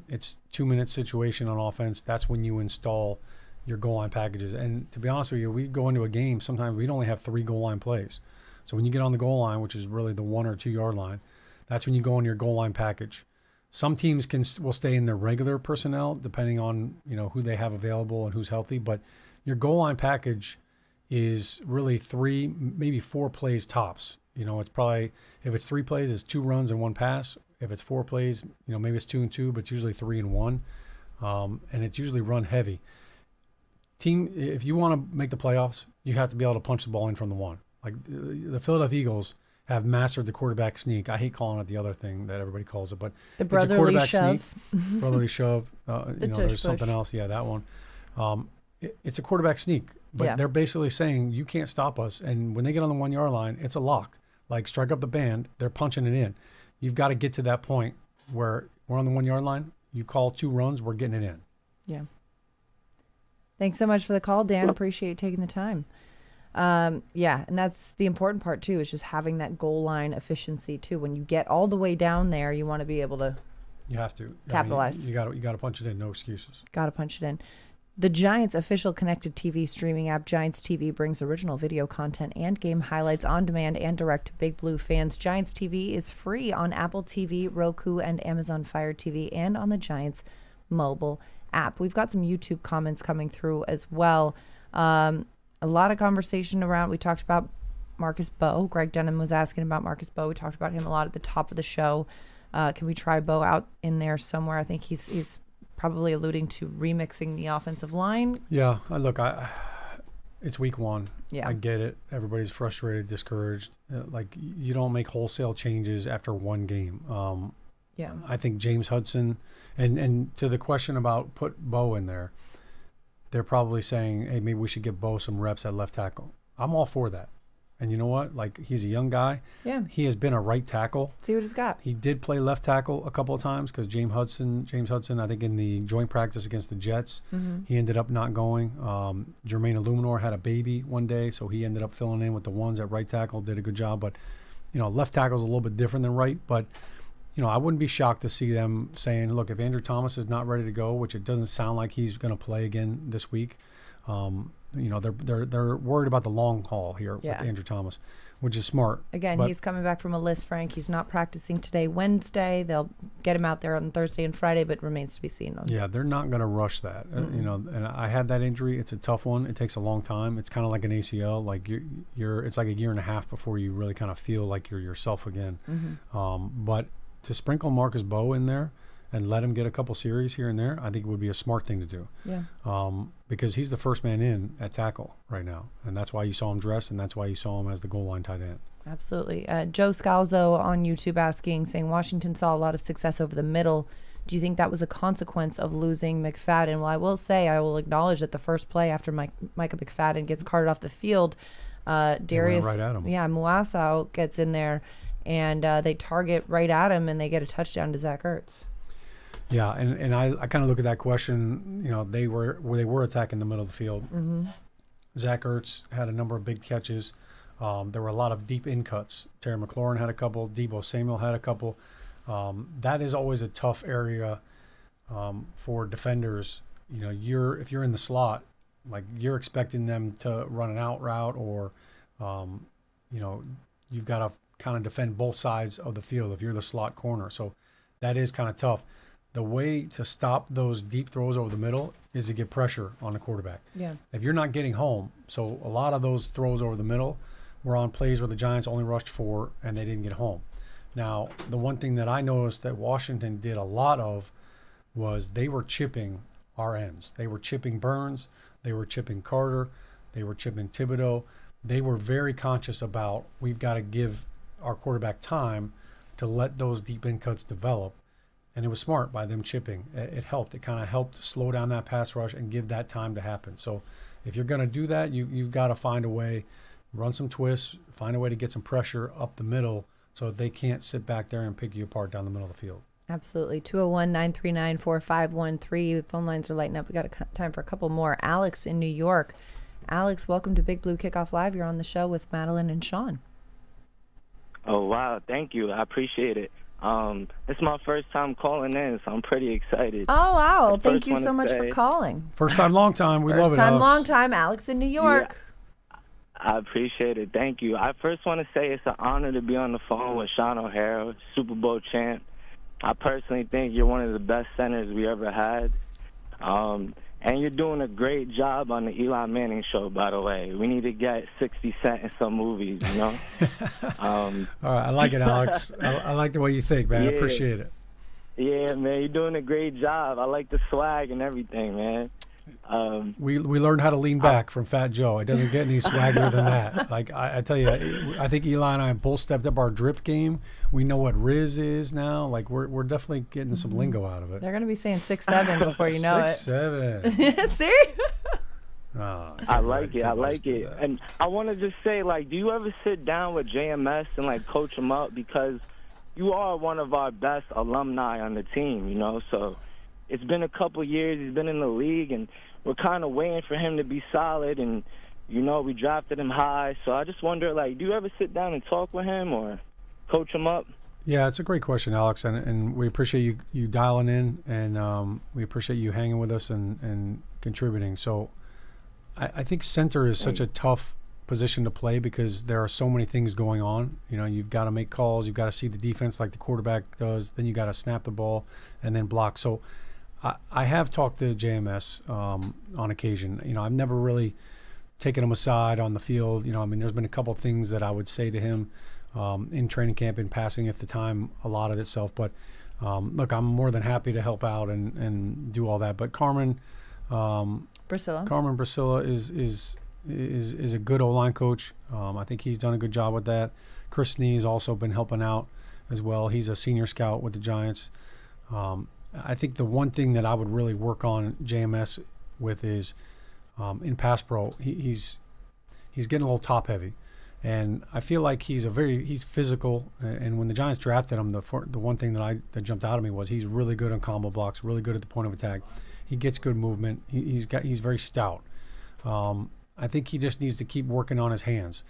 It's 2-minute situation on offense. That's when you install your goal line packages. And to be honest with you, we go into a game. Sometimes we'd only have 3 goal line plays. So when you get on the goal line, which is really the 1 or 2 yard line, that's when you go on your goal line package. Some teams will stay in their regular personnel depending on who they have available and who's healthy. But your goal line package is really 3, maybe 4 plays tops. It's probably if it's 3 plays, it's 2 runs and 1 pass. If it's 4 plays, maybe it's 2 and 2, but it's usually 3 and 1, and it's usually run heavy. Team, if you want to make the playoffs, you have to be able to punch the ball in from the 1. Like the Philadelphia Eagles have mastered the quarterback sneak. I hate calling it the other thing that everybody calls it, but the it's a quarterback shove. sneak. Brotherly shove. There's push. something else. Yeah, that one. It's a quarterback sneak, but they're basically saying you can't stop us. And when they get on the 1 yard line, it's a lock. Like strike up the band, they're punching it in. You've got to get to that point where we're on the 1 yard line. You call 2 runs, we're getting it in. Yeah. Thanks so much for the call, Dan. Appreciate you taking the time. And that's the important part too, is just having that goal line efficiency too. When you get all the way down there, you want to be able to. You have to capitalize. You got to punch it in. No excuses. Got to punch it in. The Giants official connected TV streaming app Giants TV brings original video content and game highlights on demand and direct to Big Blue fans. Giants TV is free on Apple TV, Roku, and Amazon Fire TV, and on the Giants mobile app. We've got some YouTube comments coming through as well. A lot of conversation around, we talked about Marcus Bowe. Greg Denham was asking about Marcus Bowe. We talked about him a lot at the top of the show. Can we try Bowe out in there somewhere? I think he's probably alluding to remixing the offensive line. Yeah, it's week 1. Yeah. I get it. Everybody's frustrated, discouraged. You don't make wholesale changes after 1 game. I think James Hudson, and to the question about put Bowe in there, they're probably saying, hey, maybe we should give Bowe some reps at left tackle. I'm all for that. And you know what? He's a young guy. Yeah. He has been a right tackle. See what he's got. He did play left tackle a couple of times because James Hudson, I think in the joint practice against the Jets, he ended up not going. Jermaine Illuminor had a baby one day, so he ended up filling in with the ones at right tackle, did a good job. But, left tackle's a little bit different than right. But, I wouldn't be shocked to see them saying, look, if Andrew Thomas is not ready to go, which it doesn't sound like he's going to play again this week, they're worried about the long haul here with Andrew Thomas, which is smart. Again, he's coming back from a list, Frank. He's not practicing today, Wednesday. They'll get him out there on Thursday and Friday, but remains to be seen. Yeah, they're not going to rush that. And I had that injury. It's a tough one. It takes a long time. It's kind of like an ACL. Like it's like a year and a half before you really kind of feel like you're yourself again. But to sprinkle Marcus Bowe in there and let him get a couple series here and there, I think it would be a smart thing to do. Yeah. Because he's the first man in at tackle right now, and that's why you saw him dressed, and that's why you saw him as the goal line tight end. Absolutely. Joe Scalzo on YouTube saying Washington saw a lot of success over the middle. Do you think that was a consequence of losing McFadden? Well, I will acknowledge that the first play after Micah McFadden gets carted off the field, Darius, right at him. Muasau gets in there, and they target right at him, and they get a touchdown to Zach Ertz. Yeah, and I kind of look at that question. They were attacking the middle of the field. Mm-hmm. Zach Ertz had a number of big catches. There were a lot of deep in cuts. Terry McLaurin had a couple. Deebo Samuel had a couple. That is always a tough area for defenders. If you're in the slot, like you're expecting them to run an out route, or you've got to kind of defend both sides of the field if you're the slot corner. So that is kind of tough. The way to stop those deep throws over the middle is to get pressure on the quarterback. Yeah. If you're not getting home, so a lot of those throws over the middle were on plays where the Giants only rushed 4 and they didn't get home. Now, the one thing that I noticed that Washington did a lot of was they were chipping our ends. They were chipping Burns. They were chipping Carter. They were chipping Thibodeau. They were very conscious about we've got to give our quarterback time to let those deep in cuts develop. And it was smart by them chipping. It helped. It kind of helped slow down that pass rush and give that time to happen. So if you're going to do that, you've got to find a way, run some twists, find a way to get some pressure up the middle so they can't sit back there and pick you apart down the middle of the field. Absolutely. 201-939-4513. The phone lines are lighting up. We got time for a couple more. Alex in New York. Alex, welcome to Big Blue Kickoff Live. You're on the show with Madelyn and Shaun. Oh, wow. Thank you. I appreciate it. It's my first time calling in, so I'm pretty excited. Oh, wow. Thank you so much for calling. First time, long time. We love it, First time, Alex. long time. Alex in New York. Yeah, I appreciate it. Thank you. I first want to say it's an honor to be on the phone with Shaun O'Hara, Super Bowl champ. I personally think you're one of the best centers we ever had. And you're doing a great job on the Eli Manning show, by the way. We need to get 60 Cent in some movies, All right, I like it, Alex. I like the way you think, man. Yeah. I appreciate it. Yeah, man, you're doing a great job. I like the swag and everything, man. We learned how to lean back from Fat Joe. It doesn't get any swaggier than that. Like I tell you, I think Eli and I both stepped up our drip game. We know what Riz is now. Like we're definitely getting some lingo out of it. They're going to be saying 6'7" before you know 6'7". See? Oh, I like it. I like it. And I want to just say, like, do you ever sit down with JMS and, like, coach him up? Because you are one of our best alumni on the team, So it's been a couple years. He's been in the league, and we're kind of waiting for him to be solid. And, we drafted him high. So I just wonder, like, do you ever sit down and talk with him or coach him up? Yeah, it's a great question, Alex, and we appreciate you dialing in, and we appreciate you hanging with us and contributing. So I think center is such a tough position to play because there are so many things going on. You've got to make calls, you've got to see the defense like the quarterback does, then you got to snap the ball and then block. So I have talked to JMS on occasion. I've never really taken him aside on the field. There's been a couple of things that I would say to him in training camp, in passing if the time allotted itself. But look, I'm more than happy to help out and do all that. But Carmen Brasilla is a good O-line coach. I think he's done a good job with that. Chris Snee's also been helping out as well. He's a senior scout with the Giants. I think the one thing that I would really work on JMS with is in pass pro, he's getting a little top heavy. And I feel like he's physical. And when the Giants drafted him, the one thing that jumped out at me was he's really good on combo blocks, really good at the point of attack. He gets good movement. He's very stout. I think he just needs to keep working on his hands.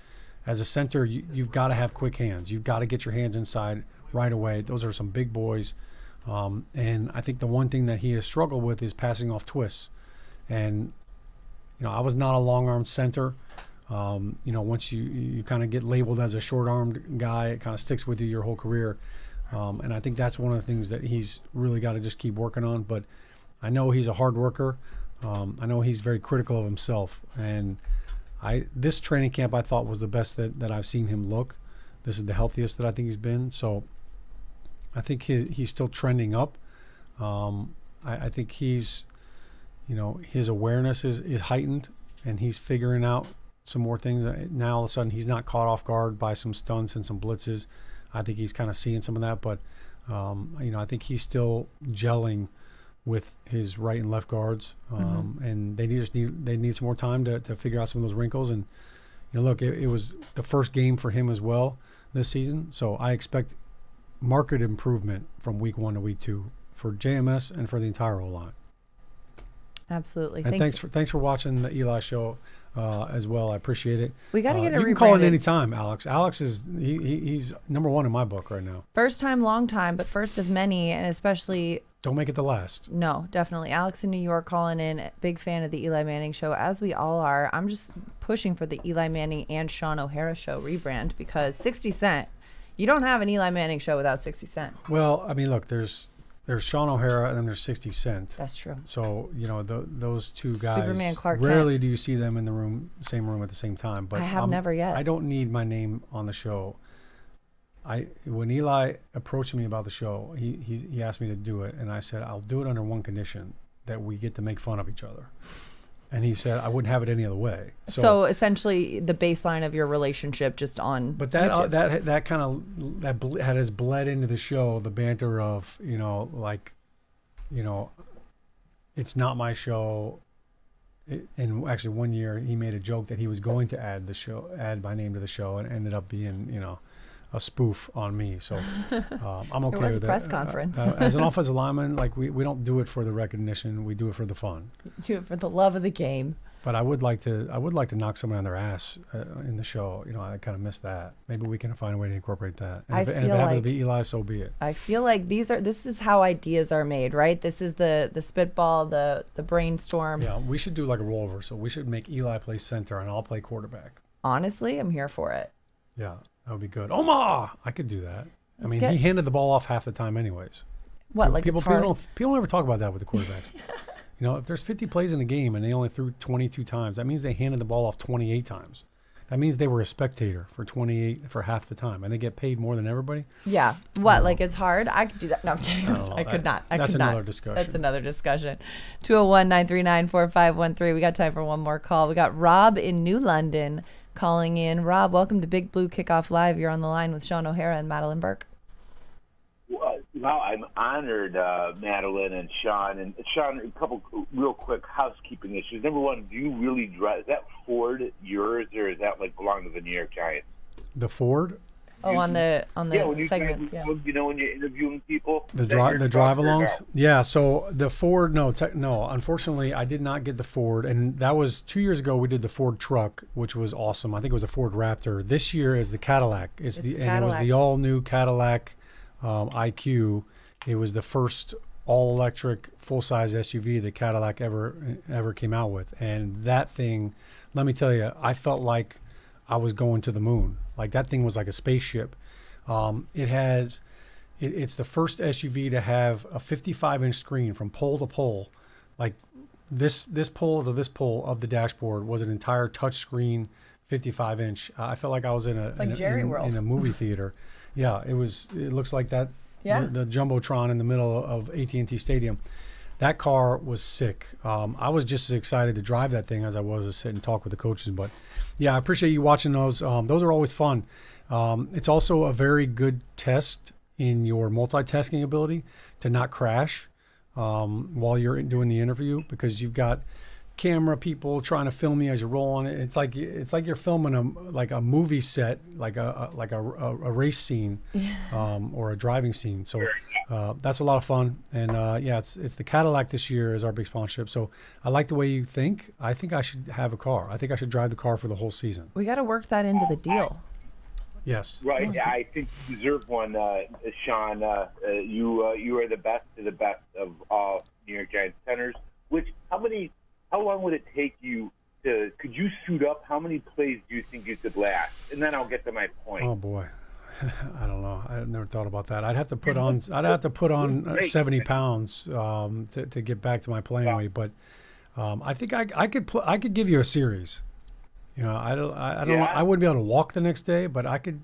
As a center, you've got to have quick hands. You've got to get your hands inside right away. Those are some big boys. And I think the one thing that he has struggled with is passing off twists. And, I was not a long-armed center. Once you kind of get labeled as a short-armed guy, it kind of sticks with you your whole career. And I think that's one of the things that he's really got to just keep working on. But I know he's a hard worker. I know he's very critical of himself. And this training camp I thought was the best that I've seen him look. This is the healthiest that I think he's been. So I think he's still trending up. I think he's, his awareness is heightened, and he's figuring out some more things. Now all of a sudden he's not caught off guard by some stunts and some blitzes. I think he's kind of seeing some of that, but I think he's still gelling with his right and left guards, and they need some more time to figure out some of those wrinkles. And look, it was the first game for him as well this season, so I expect marked improvement from week 1 to week 2 for JMS and for the entire O-line. Absolutely. And thanks for watching the Eli show as well. I appreciate it. We got to get it You can call in rebranded. anytime, Alex. Alex is he's number one in my book right now. First time, long time, but first of many, and especially. Don't make it the last. No, definitely. Alex in New York calling in. Big fan of the Eli Manning show, as we all are. I'm just pushing for the Eli Manning and Shaun O'Hara show rebrand because 60 Cent. You don't have an Eli Manning show without 60 Cent. Well, I mean, look, there's Shaun O'Hara and then there's 60 Cent. That's true. So, those two guys, Superman, Clark rarely Kent. do you see them in the same room at the same time. But I have never yet. I don't need my name on the show. When Eli approached me about the show, he asked me to do it, and I said, I'll do it under one condition, that we get to make fun of each other. And he said, I wouldn't have it any other way. So essentially, the baseline of your relationship just on. But that kind of has bled into the show. The banter of it's not my show. And actually, one year he made a joke that he was going to add my name to the show, and ended up being a spoof on me. So I'm okay with it. It was a press conference. As an offensive lineman, we don't do it for the recognition. We do it for the fun. Do it for the love of the game. But I would like to knock someone on their ass in the show. I kind of miss that. Maybe we can find a way to incorporate that. And if it happens to be Eli, so be it. I feel like this is how ideas are made, right? This is the spitball, the brainstorm. Yeah, we should do like a rollover. So we should make Eli play center and I'll play quarterback. Honestly, I'm here for it. Yeah, that would be good. Omaha! I could do that. He handed the ball off half the time anyways. What, like people it's hard? People don't ever talk about that with the quarterbacks. If there's 50 plays in a game and they only threw 22 times, that means they handed the ball off 28 times. That means they were a spectator for half the time, and they get paid more than everybody. Yeah. What? Like it's hard? I could do that. No, I'm kidding. I could not. That's another discussion. That's another discussion. 201-939-4513. We got time for one more call. We got Rob in New London calling in. Rob, welcome to Big Blue Kickoff Live. You're on the line with Shaun O'Hara and Madelyn Burke. Well, I'm honored, Madelyn and Shaun. And Shaun, a couple real quick housekeeping issues. Number one, do you really drive? Is that Ford yours, or is that belong to the New York Giants? The Ford? Oh, on the when you segments, yeah. When you're interviewing people. The drive-alongs? Yeah, so the Ford, no. Unfortunately, I did not get the Ford, and that was 2 years ago. We did the Ford truck, which was awesome. I think it was a Ford Raptor. This year is the Cadillac. And it was the all-new Cadillac IQ. It was the first all-electric full-size SUV that Cadillac ever came out with, and that thing, let me tell you, I felt like I was going to the moon. Like that thing was like a spaceship. It's the first SUV to have a 55-inch screen from pole to pole. Like this pole to this pole of the dashboard was an entire touch screen, 55-inch. I felt like I was in a movie theater. Yeah, it looks like that. Yeah. The Jumbotron in the middle of AT&T Stadium. That car was sick. I was just as excited to drive that thing as I was to sit and talk with the coaches. But yeah, I appreciate you watching those. Those are always fun. It's also a very good test in your multitasking ability to not crash while you're doing the interview, because you've got camera people trying to film you as you're rolling. It's like you're filming a movie set, like a race scene, or a driving scene. So that's a lot of fun. And it's the Cadillac this year is our big sponsorship. So I like the way you think. I think I should have a car. I think I should drive the car for the whole season. We got to work that into the deal. Yes. Right. Yeah, I think you deserve one, Shaun. You are the best of the best of all New York Giants centers. How long would it take you could you suit up? How many plays do you think you could last? And then I'll get to my point. Oh boy. I don't know. I never thought about that. I'd have to put on 70 pounds to get back to my playing weight. But I think I could give you a series. I don't. I wouldn't be able to walk the next day, but I could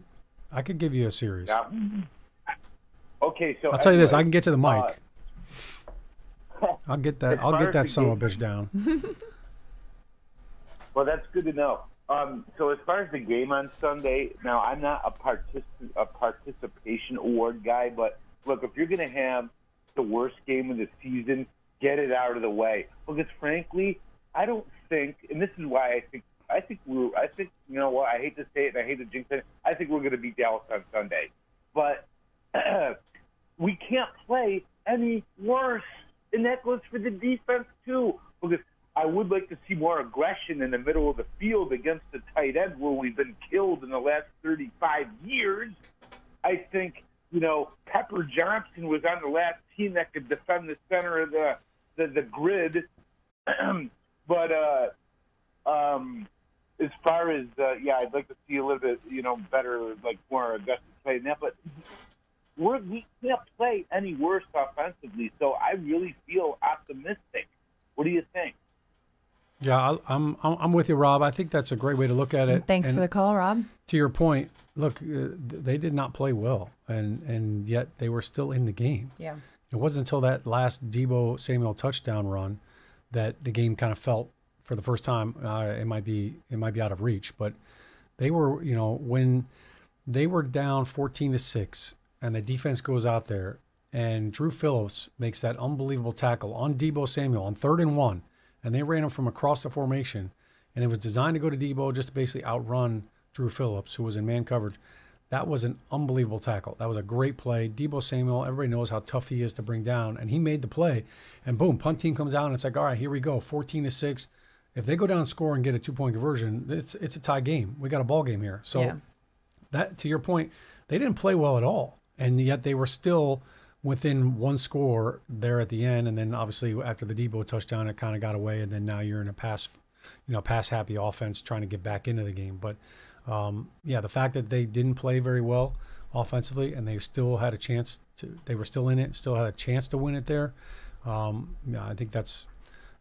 give you a series. Yeah. Okay, so I'll tell you this: I can get to the mic. I'll get that. I'll get that son of a bitch down. Well, that's good to know. So as far as the game on Sunday, now I'm not a participation award guy, but look, if you're going to have the worst game of the season, get it out of the way. Because frankly, I don't think, and this is why I think you know what, I hate to say it and I hate to jinx it, I think we're going to beat Dallas on Sunday. But we can't play any worse. And that goes for the defense, too, because I would like to see more aggression in the middle of the field against the tight end where we've been killed in the last 35 years. I think, Pepper Johnson was on the last team that could defend the center of the grid. But as far as, I'd like to see a little bit, better, like more aggressive play than that. But we can't play any worse offensively, so I really feel optimistic. What do you think? Yeah, I'm with you, Rob. I think that's a great way to look at it. Thanks for the call, Rob. To your point, look, they did not play well, and yet they were still in the game. Yeah. It wasn't until that last Deebo Samuel touchdown run that the game kind of felt for the first time it might be out of reach. But they were, when they were down 14-6, and the defense goes out there, and Drew Phillips makes that unbelievable tackle on Deebo Samuel on 3rd and 1. And they ran him from across the formation, and it was designed to go to Deebo just to basically outrun Drew Phillips, who was in man coverage. That was an unbelievable tackle. That was a great play. Deebo Samuel, everybody knows how tough he is to bring down, and he made the play. And boom, punt team comes out, and it's like, all right, here we go, 14-6. If they go down and score and get a 2-point conversion, it's a tie game. We got a ball game here. So that, to your point, they didn't play well at all, and yet they were still within one score there at the end, and then obviously after the Deebo touchdown, it kind of got away, and then now you're in a pass happy offense trying to get back into the game. But the fact that they didn't play very well offensively, and they still had a chance they were still in it, still had a chance to win it there. I think that's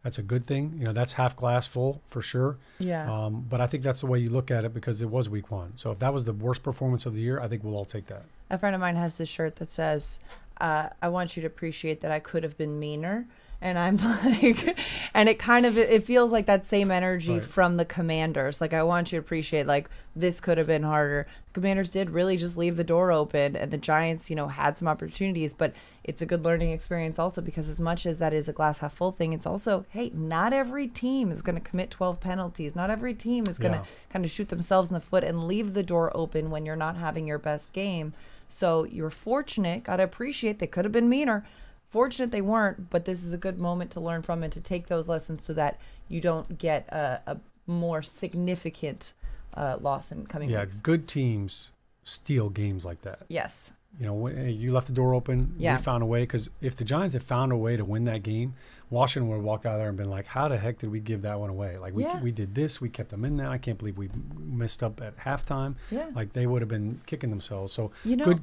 a good thing. That's half glass full for sure. Yeah. But I think that's the way you look at it because it was week 1. So if that was the worst performance of the year, I think we'll all take that. A friend of mine has this shirt that says, I want you to appreciate that I could have been meaner. And I'm like, and it feels like that same energy from the Commanders. Like, I want you to appreciate, like, this could have been harder. The Commanders did really just leave the door open, and the Giants, had some opportunities, but it's a good learning experience also because as much as that is a glass half full thing, it's also, hey, not every team is going to commit 12 penalties. Not every team is going to kind of shoot themselves in the foot and leave the door open when you're not having your best game. So you're fortunate, got to appreciate they could have been meaner. Fortunate they weren't, but this is a good moment to learn from and to take those lessons so that you don't get a more significant loss in coming weeks. Good teams steal games like that. Yes. You left the door open. Yeah. We found a way, because if the Giants had found a way to win that game, Washington would have walked out there and been like, how the heck did we give that one away? Like, we did this. We kept them in there. I can't believe we messed up at halftime. Yeah. Like, they would have been kicking themselves. So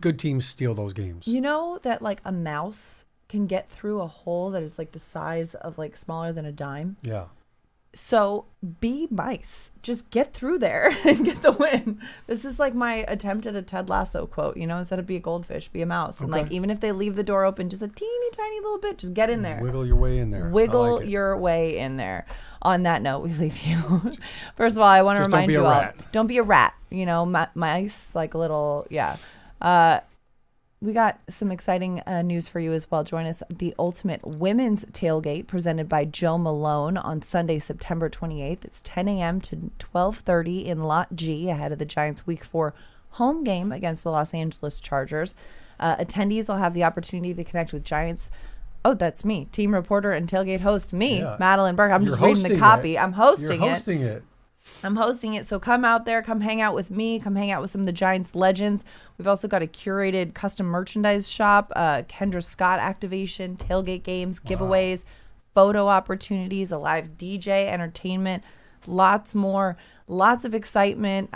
good teams steal those games. You know that, like, a mouse can get through a hole that is, like, the size of, like, smaller than a dime? Yeah. So be mice. Just get through there and get the win. This is like my attempt at a Ted Lasso quote, instead of be a goldfish, be a mouse. And like, even if they leave the door open just a teeny tiny little bit, just get in there. Wiggle your way in there. Wiggle your way in there. On that note, we leave you. First of all, I want to remind you all, don't be a rat. Mice, like a little, we got some exciting news for you as well. Join us at the Ultimate Women's Tailgate presented by Joe Malone on Sunday, September 28th. It's 10 a.m. to 12:30 in Lot G ahead of the Giants' Week 4 home game against the Los Angeles Chargers. Attendees will have the opportunity to connect with Giants. Oh, that's me, team reporter and tailgate host, me, Madelyn Burke. I'm just reading the copy. I'm hosting it. I'm hosting it, so come out there, come hang out with me, come hang out with some of the Giants legends. We've also got a curated custom merchandise shop, Kendra Scott activation, tailgate games, giveaways, photo opportunities, a live DJ, entertainment, lots more, lots of excitement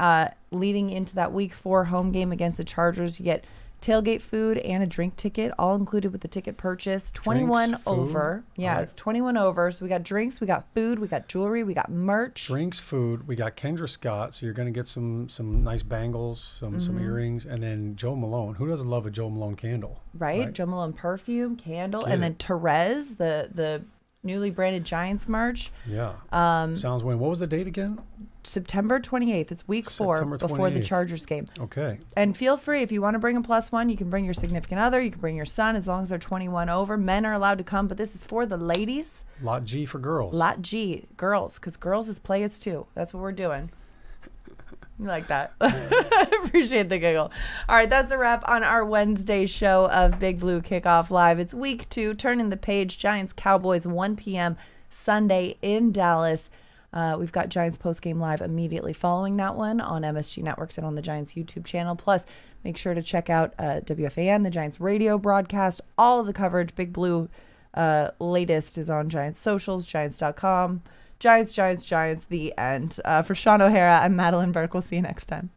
leading into that Week 4 home game against the Chargers. You get tailgate food and a drink ticket, all included with the ticket purchase. 21 drinks, over. Yeah, it's 21 over. So we got drinks, we got food, we got jewelry, we got merch. Drinks, food. We got Kendra Scott, so you're going to get some nice bangles, some earrings, and then Joe Malone. Who doesn't love a Joe Malone candle? Right? Joe Malone perfume, candle, and then Therese, the newly branded Giants merch. Yeah. Sounds winning. What was the date again? September 28th. It's Week 4 before the Chargers game. Okay. And feel free, if you want to bring a +1, you can bring your significant other, you can bring your son, as long as they're 21 over. Men are allowed to come, but this is for the ladies. Lot G for girls. Lot G, girls, because girls is players too. That's what we're doing. You like that. Appreciate the giggle. All right, that's a wrap on our Wednesday show of Big Blue Kickoff Live. It's week 2, turning the page. Giants Cowboys, 1 p.m. Sunday in Dallas. We've got Giants postgame live immediately following that one on MSG Networks and on the Giants YouTube channel. Plus, make sure to check out WFAN, the Giants radio broadcast, all of the coverage. Big Blue latest is on Giants socials, Giants.com. Giants, the end. For Shaun O'Hara, I'm Madelyn Burke. We'll see you next time.